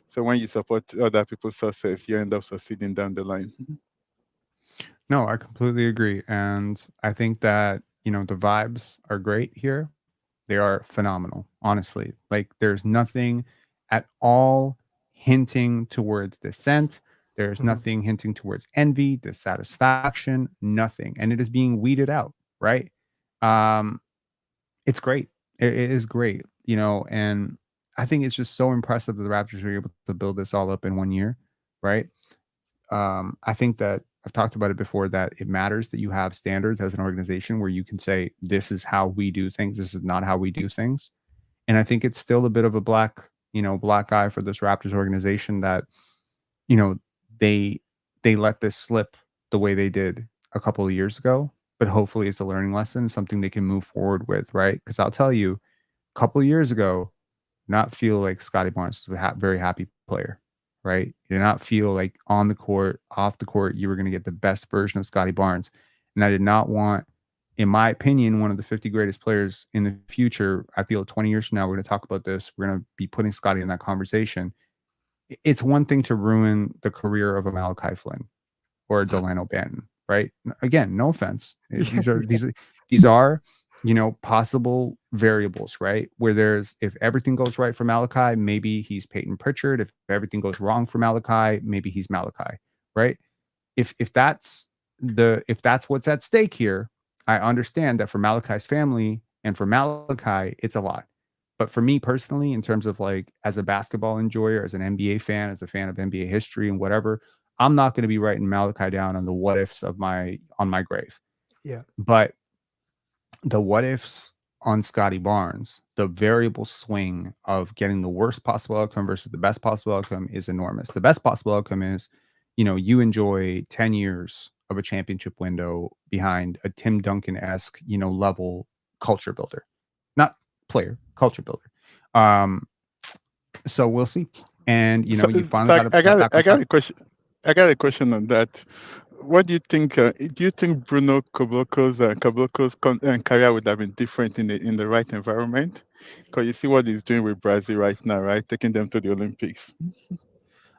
So when you support other people's success, you end up succeeding down the line. No, I completely agree. And I think that, the vibes are great here. They are phenomenal, honestly. Like there's nothing at all hinting towards dissent. There's nothing hinting towards envy, dissatisfaction, nothing. And it is being weeded out, right? It's great. It is great, and I think it's just so impressive that the Raptors were able to build this all up in 1 year, right? I think that I've talked about it before, that it matters that you have standards as an organization where you can say, this is how we do things. This is not how we do things. And I think it's still a bit of a black eye for this Raptors organization that, they let this slip the way they did a couple of years ago, but hopefully it's a learning lesson, something they can move forward with, right? Because I'll tell you, a couple of years ago, not feel like Scottie Barnes was a very happy player, right? You did not feel like on the court, off the court, you were going to get the best version of Scottie Barnes. And I did not want, in my opinion, one of the 50 greatest players in the future. I feel 20 years from now, we're going to talk about this. We're going to be putting Scottie in that conversation. It's one thing to ruin the career of a Malachi Flynn or a Delano Banton, right? Again, no offense. These are possible variables, right? Where if everything goes right for Malachi, maybe he's Peyton Pritchard. If everything goes wrong for Malachi, maybe he's Malachi, right? If that's what's at stake here, I understand that for Malachi's family and for Malachi, it's a lot. But for me personally, in terms of like as a basketball enjoyer, as an NBA fan, as a fan of NBA history and whatever, I'm not going to be writing Malachi down on the what ifs on my grave. Yeah. But the what ifs on Scottie Barnes, the variable swing of getting the worst possible outcome versus the best possible outcome is enormous. The best possible outcome is, you enjoy 10 years of a championship window behind a Tim Duncan-esque, level culture builder, not player, culture builder. So we'll see. And you finally I got a question. I got a question on that. What do you think? Do you think Bruno Caboclo's career would have been different in the right environment? Because you see what he's doing with Brazil right now, right? Taking them to the Olympics.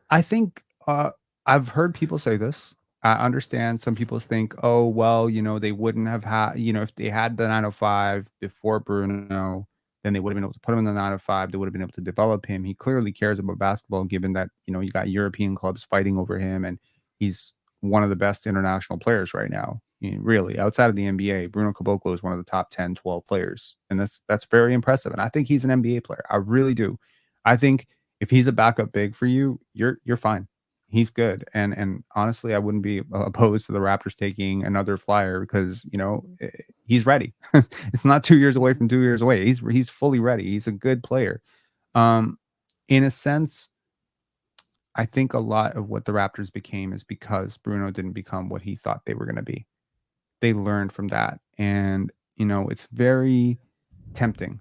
I think I've heard people say this. I understand some people think, oh, well, they wouldn't have had, if they had the 905 before Bruno, then they would have been able to put him in the 905. They would have been able to develop him. He clearly cares about basketball, given that, you got European clubs fighting over him, and he's one of the best international players right now. really, outside of the NBA, Bruno Caboclo is one of the top 10, 12 players. And that's very impressive. And I think he's an NBA player. I really do. I think if he's a backup big for you, you're fine. He's good. And honestly, I wouldn't be opposed to the Raptors taking another flyer because, he's ready. It's not 2 years away from 2 years away. He's fully ready. He's a good player. In a sense, I think a lot of what the Raptors became is because Bruno didn't become what he thought they were going to be. They learned from that. And, it's very tempting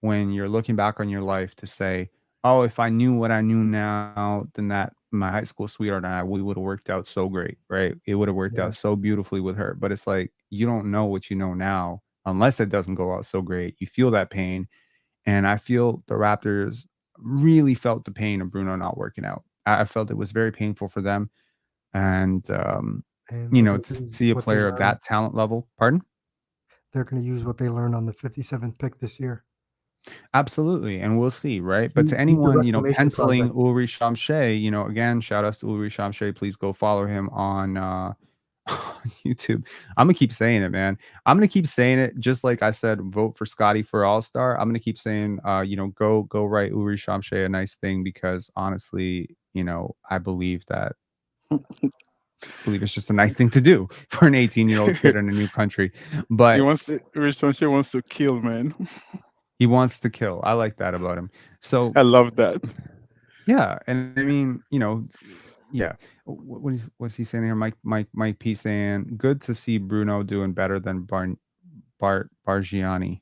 when you're looking back on your life to say, oh, if I knew what I knew now, then that my high school sweetheart and I, we would have worked out so great, right? It would have worked out so beautifully with her. But it's like, you don't know what you know now unless it doesn't go out so great. You feel that pain. And I feel the Raptors really felt the pain of Bruno not working out. I felt it was very painful for them. And, to see a player of that talent level, pardon? They're going to use what they learned on the 57th pick this year. Absolutely. And we'll see, right? But to anyone, penciling Uri Shamshay, again, shout outs to Uri Shamshay. Please go follow him on YouTube. I'm gonna keep saying it, man. I'm gonna keep saying it, just like I said, vote for Scottie for All-Star. I'm gonna keep saying, go write Uri Shamshay a nice thing, because honestly, I believe it's just a nice thing to do for an 18-year-old kid in a new country. But Uri Shamshay wants to kill, man. He wants to kill. I like that about him. So I love that. Yeah, and I mean, yeah. What's he saying here? Mike P saying, good to see Bruno doing better than Bargnani.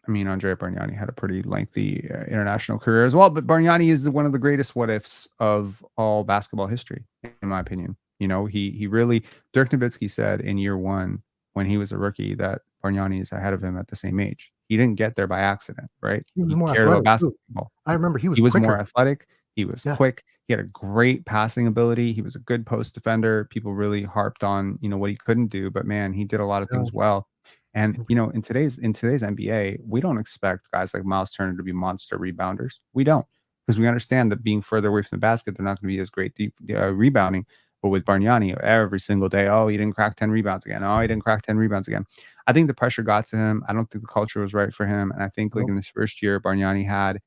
I mean, Andrea Bargnani had a pretty lengthy international career as well, but Bargnani is one of the greatest what ifs of all basketball history, in my opinion. He really, Dirk Nowitzki said in year one, when he was a rookie, that Bargnani is ahead of him at the same age. He didn't get there by accident, right? He was more cared athletic. about basketball. I remember he was more quicker. athletic. He was quick. He had a great passing ability. He was a good post defender. People really harped on, what he couldn't do, but man, he did a lot of things well. And in today's NBA, we don't expect guys like Miles Turner to be monster rebounders. We don't, because we understand that being further away from the basket, they're not going to be as great rebounding. But with Bargnani, every single day, oh, he didn't crack 10 rebounds again. Oh, he didn't crack 10 rebounds again. I think the pressure got to him. I don't think the culture was right for him. And I think in this first year, Bargnani had,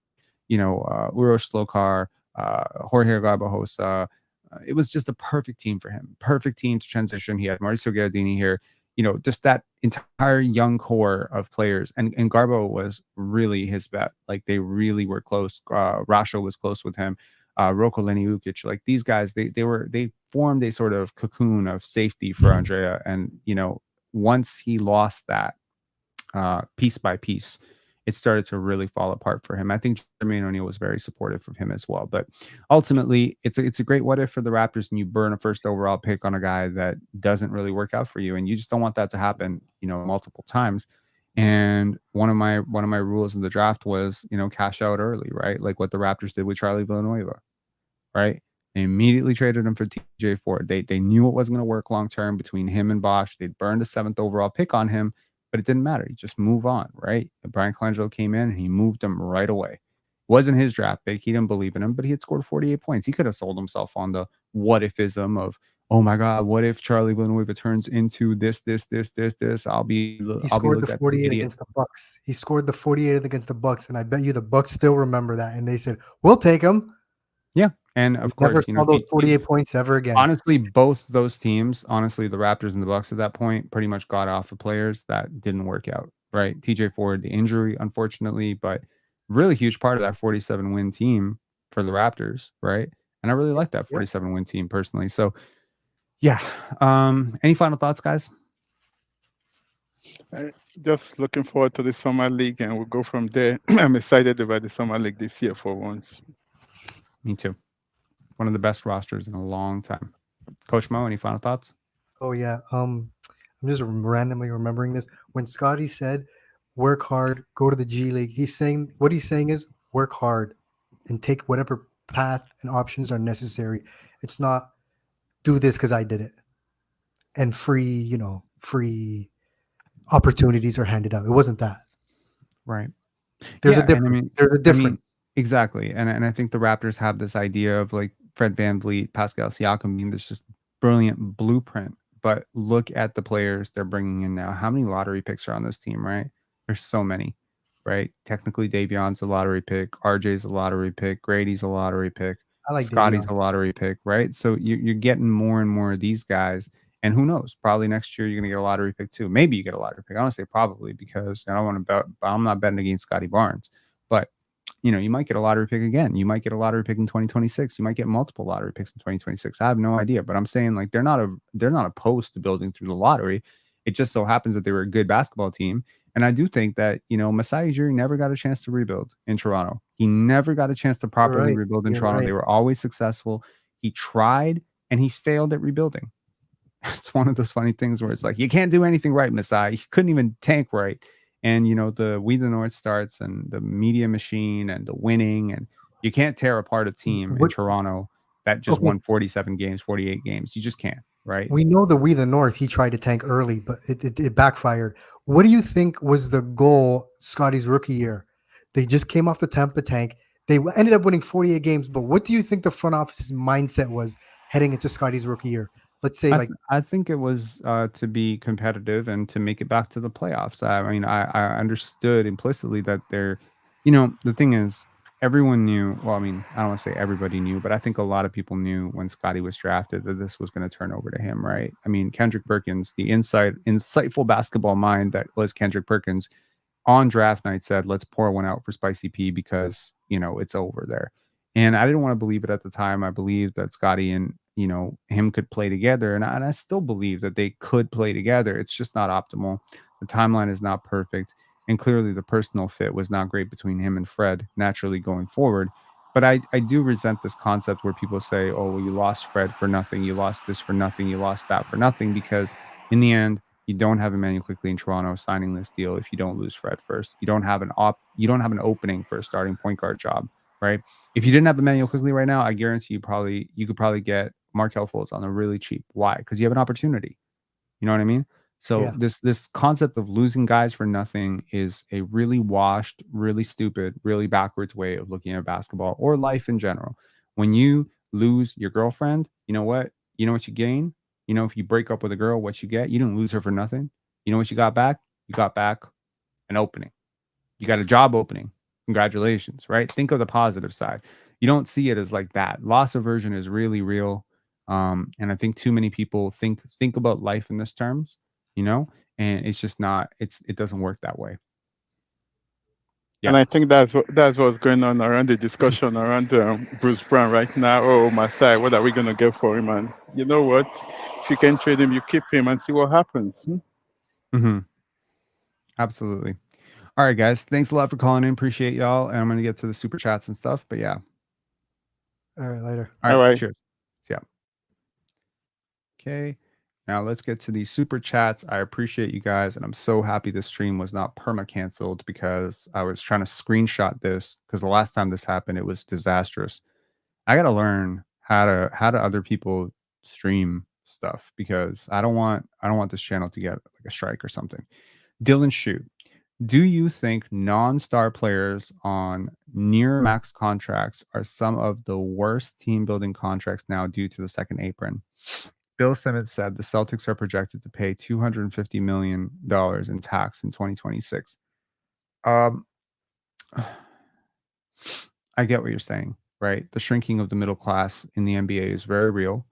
Uroš Slokar, Jorge Garbajosa. It was just a perfect team for him. Perfect team to transition. He had Mauricio Gardini here. Just that entire young core of players. And Garbo was really his bet. Like, they really were close. Rasho was close with him. Roko Leni Ukic, like these guys, they formed a sort of cocoon of safety for Andrea. And, once he lost that piece by piece, it started to really fall apart for him. I think Jermaine O'Neal was very supportive of him as well. But ultimately, it's a great what if for the Raptors, and you burn a first overall pick on a guy that doesn't really work out for you. And you just don't want that to happen, multiple times. And one of my rules in the draft was, cash out early, right? Like what the Raptors did with Charlie Villanueva, right? They immediately traded him for TJ Ford. They knew it wasn't going to work long term between him and Bosch. They'd burned a 7th overall pick on him, but it didn't matter. You just move on, right? And Brian Colangelo came in and he moved him right away. Wasn't his draft pick. He didn't believe in him, but he had scored 48 points. He could have sold himself on the what ifism of, oh my God, what if Charlie Villanueva turns into this? He scored the 48 against the Bucks. He scored the 48 against the Bucks, and I bet you the Bucks still remember that. And they said, "We'll take him." Yeah, and of course, never saw those 48 points ever again. Honestly, both those teams, the Raptors and the Bucks at that point, pretty much got off of players that didn't work out. Right, TJ Ford, the injury, unfortunately, but really huge part of that 47-win team for the Raptors, right? And I really like that 47-win team personally. So, yeah. Any final thoughts, guys? Just looking forward to the summer league, and we'll go from there. I'm excited about the summer league this year for once. Me too. One of the best rosters in a long time. Coach Mo, any final thoughts? Oh yeah. I'm just randomly remembering this. When Scottie said, "Work hard, go to the G League," he's saying is work hard and take whatever path and options are necessary. It's not do this because I did it and free opportunities are handed out. It wasn't that. Right. There's a difference. There's a difference. Exactly. And I think the Raptors have this idea of like Fred VanVleet, Pascal Siakam being this just brilliant blueprint. But look at the players they're bringing in now. How many lottery picks are on this team, right? There's so many, right? Technically, Davion's a lottery pick. RJ's a lottery pick. Grady's a lottery pick. I like Scottie's Davion. a lottery pick, right? So you're getting more and more of these guys. And who knows? Probably next year you're going to get a lottery pick too. Maybe you get a lottery pick. I want to say probably because I don't want to bet. I'm not betting against Scottie Barnes, but you might get a lottery pick again. You might get a lottery pick in 2026. You might get multiple lottery picks in 2026. I have no idea, but I'm saying like they're not opposed to building through the lottery. It just so happens that they were a good basketball team. And I do think that, Masai Ujiri never got a chance to rebuild in Toronto. He never got a chance to properly rebuild in Toronto. Right. They were always successful. He tried and he failed at rebuilding. It's one of those funny things where it's like, you can't do anything right, Masai. He couldn't even tank right. And, the We the North starts and the media machine and the winning. And you can't tear apart a team in Toronto that just won 47 games, 48 games. You just can't, right? We know the We the North, he tried to tank early, but it backfired. What do you think was the goal Scottie's rookie year? They just came off the Tampa tank. They ended up winning 48 games, but what do you think the front office's mindset was heading into Scottie's rookie year? Let's say I think it was to be competitive and to make it back to the playoffs. I mean, I understood implicitly that the thing is, everyone knew. Well, I mean, I don't want to say everybody knew, but I think a lot of people knew when Scottie was drafted that this was going to turn over to him, right? I mean, Kendrick Perkins, the insightful basketball mind that was Kendrick Perkins, on draft night said, let's pour one out for Spicy P because, it's over there. And I didn't want to believe it at the time. I believed that Scottie and, him could play together. And I still believe that they could play together. It's just not optimal. The timeline is not perfect. And clearly the personal fit was not great between him and Fred naturally going forward. But I do resent this concept where people say, oh, well, you lost Fred for nothing. You lost this for nothing. You lost that for nothing. Because in the end, you don't have Immanual Quickley in Toronto signing this deal if you don't lose Fred first. You don't have an opening for a starting point guard job, right? If you didn't have Immanual Quickley right now, I guarantee you could probably get Markelle Fultz on a really cheap. Why? Because you have an opportunity. You know what I mean? So this concept of losing guys for nothing is a really washed, really stupid, really backwards way of looking at basketball or life in general. When you lose your girlfriend, you know what? You know what you gain? If you break up with a girl, what you get? You didn't lose her for nothing. You know what you got back? You got back an opening. You got a job opening. Congratulations, right? Think of the positive side. You don't see it as like that. Loss aversion is really real. And I think too many people think about life in this terms, and it's just not, it doesn't work that way. Yeah. And I think that's what's going on around the discussion around Bruce Brown right now. Oh, Masai, what are we going to get for him? And you know what? If you can trade him, you keep him and see what happens. Mm-hmm. Absolutely. All right, guys. Thanks a lot for calling in. Appreciate y'all. And I'm going to get to the super chats and stuff. But yeah. All right, later. All right. Cheers. See ya. Okay. Now let's get to these super chats. I appreciate you guys, and I'm so happy this stream was not perma canceled because I was trying to screenshot this because the last time this happened, it was disastrous. I got to learn how to other people stream stuff because I don't want this channel to get like a strike or something. Dylan Shoot, do you think non-star players on near max contracts are some of the worst team building contracts now due to the second apron? Bill Simmons said the Celtics are projected to pay $250 million in tax in 2026. I get what you're saying, right? The shrinking of the middle class in the NBA is very real.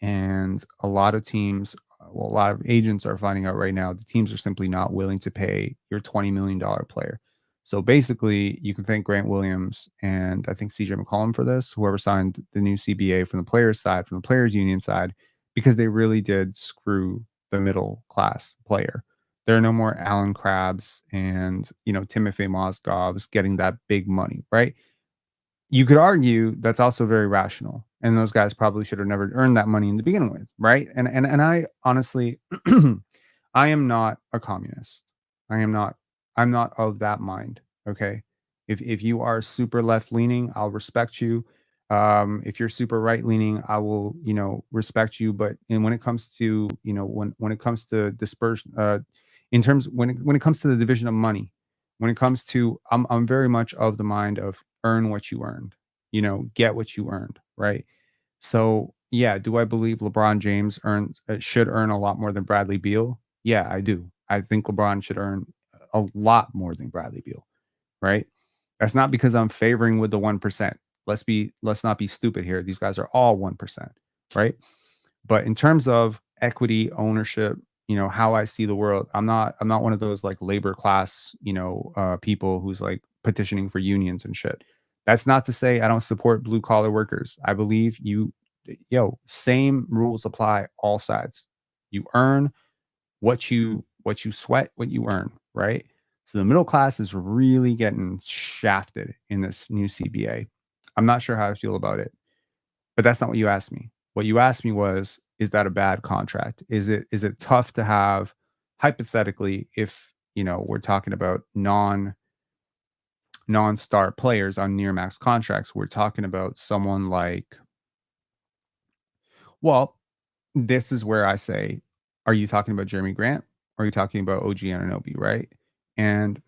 And a lot of teams, a lot of agents are finding out right now the teams are simply not willing to pay your $20 million player. So basically, you can thank Grant Williams and I think CJ McCollum for this, whoever signed the new CBA from the players' side, from the players' union side, because they really did screw the middle class player. There are no more Alan Krabs and, Timofey Mozgovs getting that big money, right? You could argue that's also very rational. And those guys probably should have never earned that money to begin with, right? And I honestly, I am not a communist. I'm not of that mind, okay? If you are super left-leaning, I'll respect you. If you're super right-leaning, I will, respect you. But when it comes to, when it comes to dispersion, when it comes to the division of money, when it comes to, I'm very much of the mind of earn what you earned, get what you earned, right? So, Yeah. Do I believe LeBron James should earn a lot more than Bradley Beal? Yeah, I do. I think LeBron should earn a lot more than Bradley Beal, right? That's not because I'm favoring with the 1%. Let's not be stupid here. These guys are all 1%, right? But in terms of equity, ownership, how I see the world, I'm not one of those like labor class, people who's like petitioning for unions and shit. That's not to say I don't support blue collar workers. I believe same rules apply all sides. You earn what you sweat, what you earn, right? So the middle class is really getting shafted in this new CBA. I'm not sure how I feel about it, but that's not what you asked me. What you asked me was, is that a bad contract? Is it tough to have, hypothetically, if we're talking about non-star players on near max contracts, we're talking about someone like, well, this is where I say, are you talking about Jeremy Grant? Or are you talking about OG Anunoby, right? And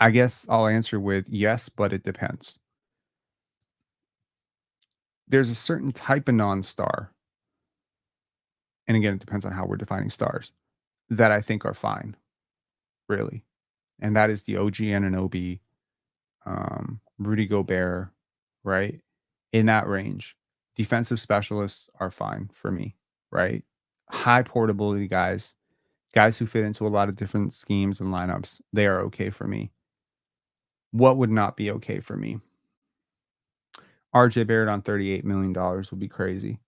I guess I'll answer with yes, but it depends. There's a certain type of non-star, and again, it depends on how we're defining stars, that I think are fine, really. And that is the OG Anunoby, Rudy Gobert, right? In that range. Defensive specialists are fine for me, right? High portability guys who fit into a lot of different schemes and lineups, they are okay for me. What would not be okay for me? RJ Barrett on $38 million would be crazy.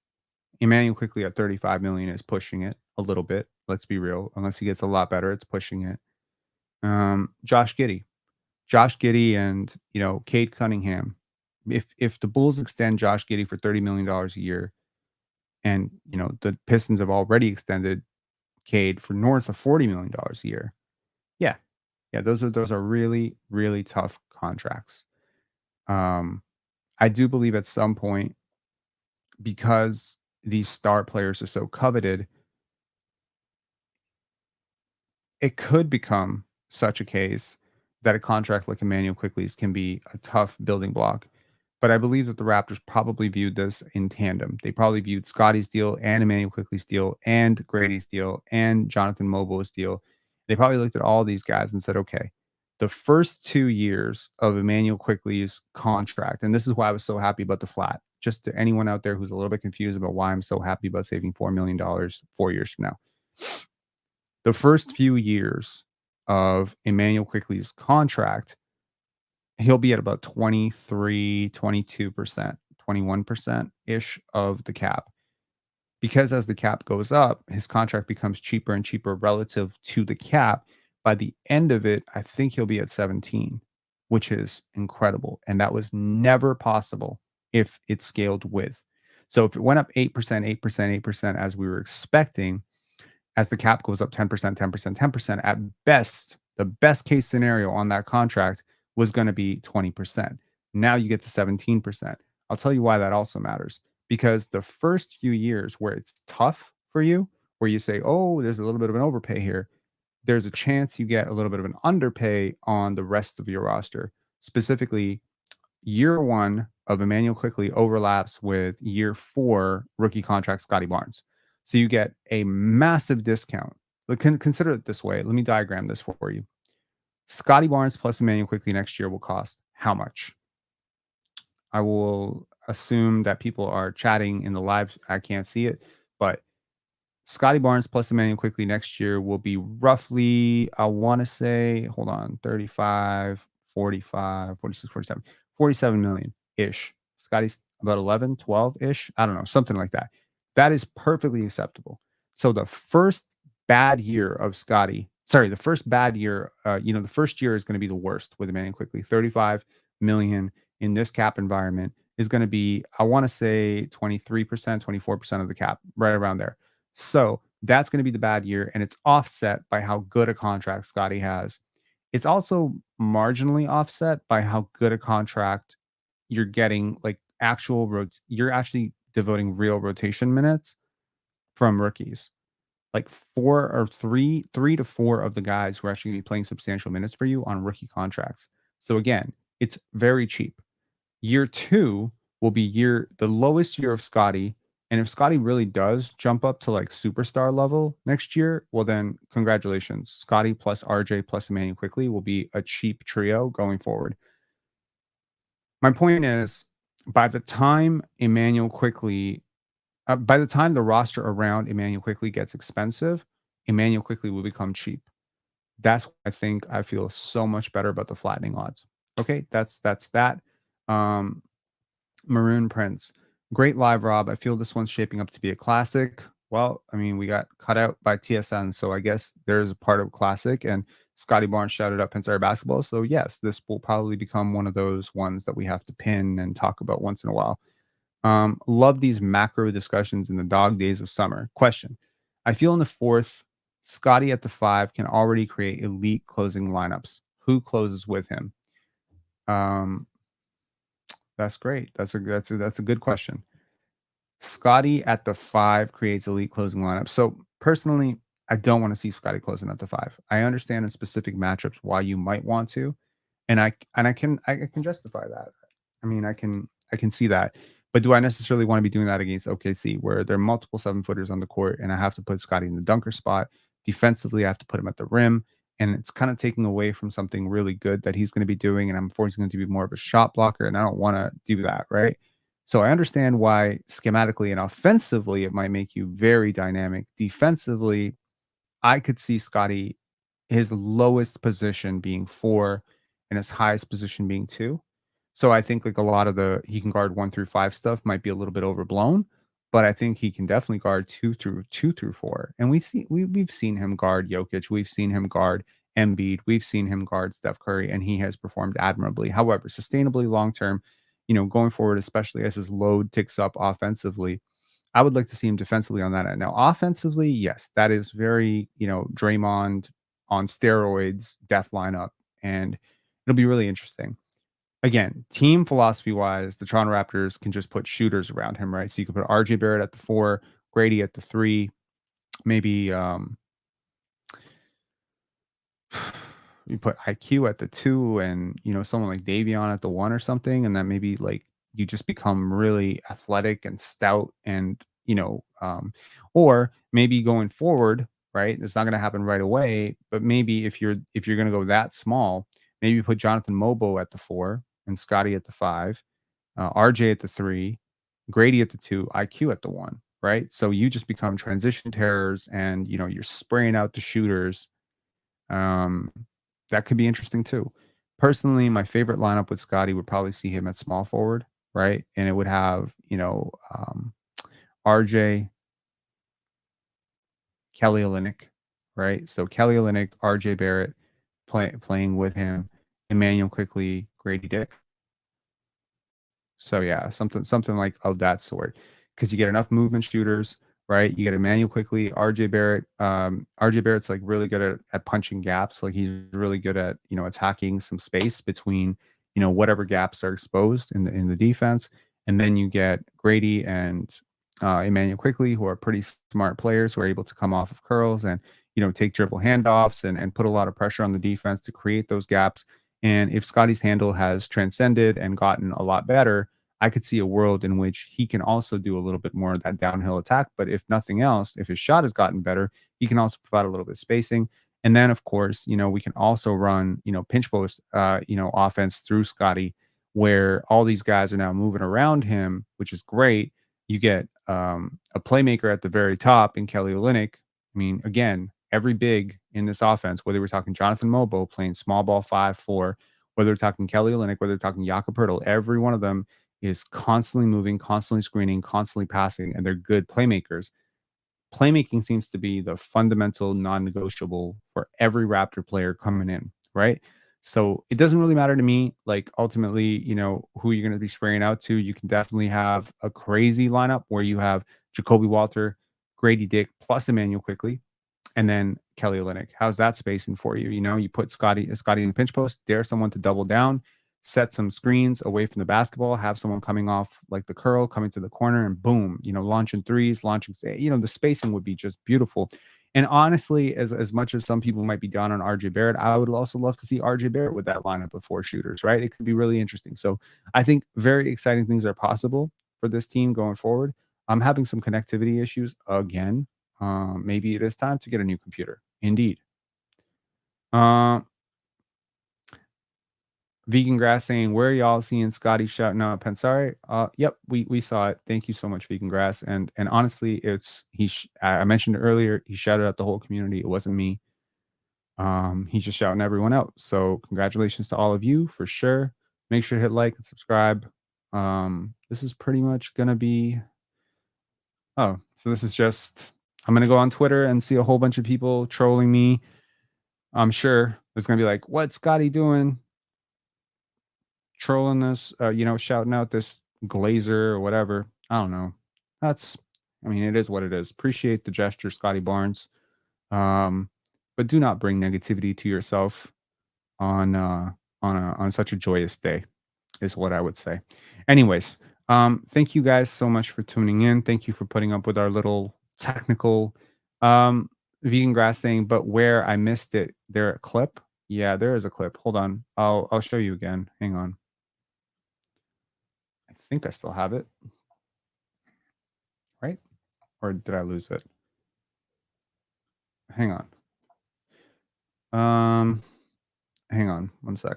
Immanual Quickley at $35 million is pushing it a little bit. Let's be real. Unless he gets a lot better, it's pushing it. Josh Giddey and Cade Cunningham. If the Bulls extend Josh Giddey for $30 million a year, and the Pistons have already extended Cade for north of $40 million a year, yeah, those are really, really tough contracts. I do believe at some point, because these star players are so coveted, it could become such a case that a contract like Immanuel Quickley's can be a tough building block. But I believe that the Raptors probably viewed this in tandem. They probably viewed Scottie's deal and Immanuel Quickley's deal and Grady's deal and Jonathan Mobo's deal. They probably looked at all these guys and said, okay, the first 2 years of Immanuel Quickley's contract, and this is why I was so happy about the flat, just to anyone out there who's a little bit confused about why I'm so happy about saving $4 million 4 years from now. The first few years of Immanuel Quickley's contract, he'll be at about 23, 22%, 21%-ish of the cap. Because as the cap goes up, his contract becomes cheaper and cheaper relative to the cap. By the end of it, I think he'll be at 17, which is incredible. And that was never possible if it scaled with. So if it went up 8%, 8%, 8%, as we were expecting, as the cap goes up 10%, 10%, 10%, at best, the best case scenario on that contract was going to be 20%. Now you get to 17%. I'll tell you why that also matters. Because the first few years where it's tough for you, where you say, oh, there's a little bit of an overpay here, there's a chance you get a little bit of an underpay on the rest of your roster. Specifically, year 1 of Immanuel Quickley overlaps with year 4 rookie contract Scottie Barnes. So you get a massive discount. But consider it this way. Let me diagram this for you. Scottie Barnes plus Immanuel Quickley next year will cost how much? I will assume that people are chatting in the live. I can't see it, but Scottie Barnes plus Immanuel Quickley next year will be roughly, I want to say, hold on, 35, 45, 46, 47, 47 million-ish. Scottie's about 11, 12-ish. I don't know, something like that. That is perfectly acceptable. So the first bad year of Scottie, the first bad year, the first year is going to be the worst with Immanuel Quickley. 35 million in this cap environment is going to be, I want to say 23%, 24% of the cap, right around there. So that's going to be the bad year, and it's offset by how good a contract Scottie has. It's also marginally offset by how good a contract you're getting, like you're actually devoting real rotation minutes from rookies. Like 3 to 4 of the guys who are actually going to be playing substantial minutes for you on rookie contracts. So again, it's very cheap. Year 2 will be the lowest year of Scottie, And if Scottie really does jump up to like superstar level next year, well, then congratulations. Scottie plus RJ plus Immanuel Quickley will be a cheap trio going forward. My point is, by the time Immanuel Quickley, by the time the roster around Immanuel Quickley gets expensive, Immanuel Quickley will become cheap. That's why I think I feel so much better about the flattening odds. Okay, that's that. Maroon Prince, great live, Rob. I feel this one's shaping up to be a classic. Well, I mean, we got cut out by TSN, so I guess there's a part of classic. And Scottie Barnes shouted out Pensar basketball. So yes, this will probably become one of those ones that we have to pin and talk about once in a while. Love these macro discussions in the dog days of summer. Question: I feel in the fourth, Scottie at the 5 can already create elite closing lineups. Who closes with him? That's great. That's a good question. Scottie at the 5 creates elite closing lineups. So personally, I don't want to see Scottie closing at the 5. I understand in specific matchups why you might want to, and I can justify that. I mean, I can see that. But do I necessarily want to be doing that against OKC, where there are multiple 7-footers on the court, and I have to put Scottie in the dunker spot? Defensively, I have to put him at the rim, and it's kind of taking away from something really good that he's going to be doing, and I'm forcing him to be more of a shot blocker, and I don't want to do that, right? So I understand why schematically and offensively it might make you very dynamic. Defensively, I could see Scottie, his lowest position being 4 and his highest position being 2. So I think like a lot of the he can guard 1 through 5 stuff might be a little bit overblown, but I think he can definitely guard 2 through 4. And we've seen him guard Jokic, we've seen him guard Embiid, we've seen him guard Steph Curry, and he has performed admirably. However, sustainably long term, going forward, especially as his load ticks up offensively, I would like to see him defensively on that end. Now, offensively, yes, that is very, Draymond on steroids, death lineup, and it'll be really interesting. Again, team philosophy wise, the Toronto Raptors can just put shooters around him, right? So you could put RJ Barrett at the 4, Grady at the 3, maybe you put IQ at the 2, and someone like Davion at the 1 or something, and then maybe like you just become really athletic and stout, and or maybe going forward, right? It's not going to happen right away, but maybe if you're going to go that small, maybe you put Jonathan Mobo at the 4 and Scottie at the 5, RJ at the 3, Grady at the 2, IQ at the 1, right? So you just become transition terrors, and you're spraying out the shooters. That could be interesting too. Personally, my favorite lineup with Scottie would probably see him at small forward, right? And it would have, RJ, Kelly Olynyk, right? So Kelly Olynyk, RJ Barrett playing with him, Immanuel Quickley, Grady Dick. So yeah, something like of that sort, because you get enough movement shooters, right? You get Immanuel Quickley, RJ Barrett. RJ Barrett's like really good at punching gaps. Like he's really good at attacking some space between whatever gaps are exposed in the defense. And then you get Grady and Immanuel Quickley, who are pretty smart players who are able to come off of curls and take dribble handoffs and put a lot of pressure on the defense to create those gaps. And if Scottie's handle has transcended and gotten a lot better, I could see a world in which he can also do a little bit more of that downhill attack. But if nothing else, if his shot has gotten better, he can also provide a little bit of spacing. And then, of course, we can also run, pinch post, offense through Scottie, where all these guys are now moving around him, which is great. You get a playmaker at the very top in Kelly Olynyk. I mean, again, every big in this offense, whether we're talking Jonathan Mobo playing small ball 5-4, whether we're talking Kelly Olynyk, whether we're talking Jakob Poeltl, every one of them is constantly moving, constantly screening, constantly passing, and they're good playmakers. Playmaking seems to be the fundamental non-negotiable for every Raptor player coming in, right? So it doesn't really matter to me, like ultimately, who you're going to be spraying out to. You can definitely have a crazy lineup where you have Jacoby Walter, Grady Dick, plus Immanuel Quickley, and then Kelly Olynyk. How's that spacing for you? You put Scottie in the pinch post, dare someone to double down, set some screens away from the basketball, have someone coming off like the curl, coming to the corner, and boom, launching threes, the spacing would be just beautiful. And honestly, as much as some people might be down on RJ Barrett, I would also love to see RJ Barrett with that lineup of 4 shooters, right? It could be really interesting. So I think very exciting things are possible for this team going forward. I'm having some connectivity issues again. Maybe it is time to get a new computer. Indeed. Vegan Grass saying, where are y'all seeing Scottie shouting out Pensare? Yep, we saw it. Thank you so much, Vegan Grass. And honestly, I mentioned it earlier, he shouted out the whole community. It wasn't me. He's just shouting everyone out. So congratulations to all of you for sure. Make sure to hit like and subscribe. This is pretty much gonna be so this is just, I'm gonna go on Twitter and see a whole bunch of people trolling me. I'm sure there's gonna be like, what's Scottie doing? Trolling this, shouting out this glazer or whatever. I don't know. It is what it is. Appreciate the gesture, Scottie Barnes. But do not bring negativity to yourself on such a joyous day, is what I would say. Anyways, thank you guys so much for tuning in. Thank you for putting up with our little technical Vegan Grass saying, but where I missed it, there a clip? Yeah, there is a clip. Hold on. I'll show you again. Hang on. I think I still have it. Right? Or did I lose it? Hang on. Hang on 1 sec.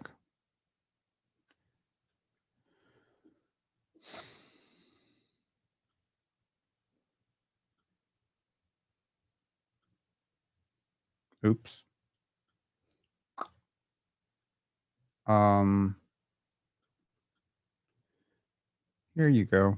Oops. Here you go.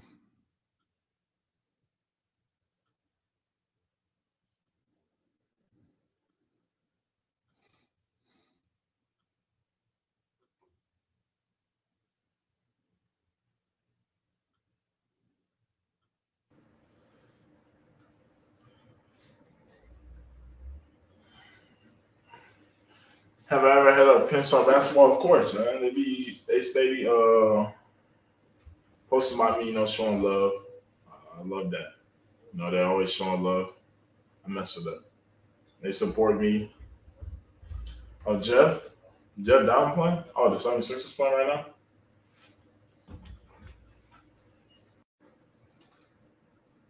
Have I ever had a Pensar basketball? Of course, man. They stay posting about me, showing love. I love that. They're always showing love. I mess with that. They support me. Oh, Jeff down playing? Oh, the 76ers playing right now?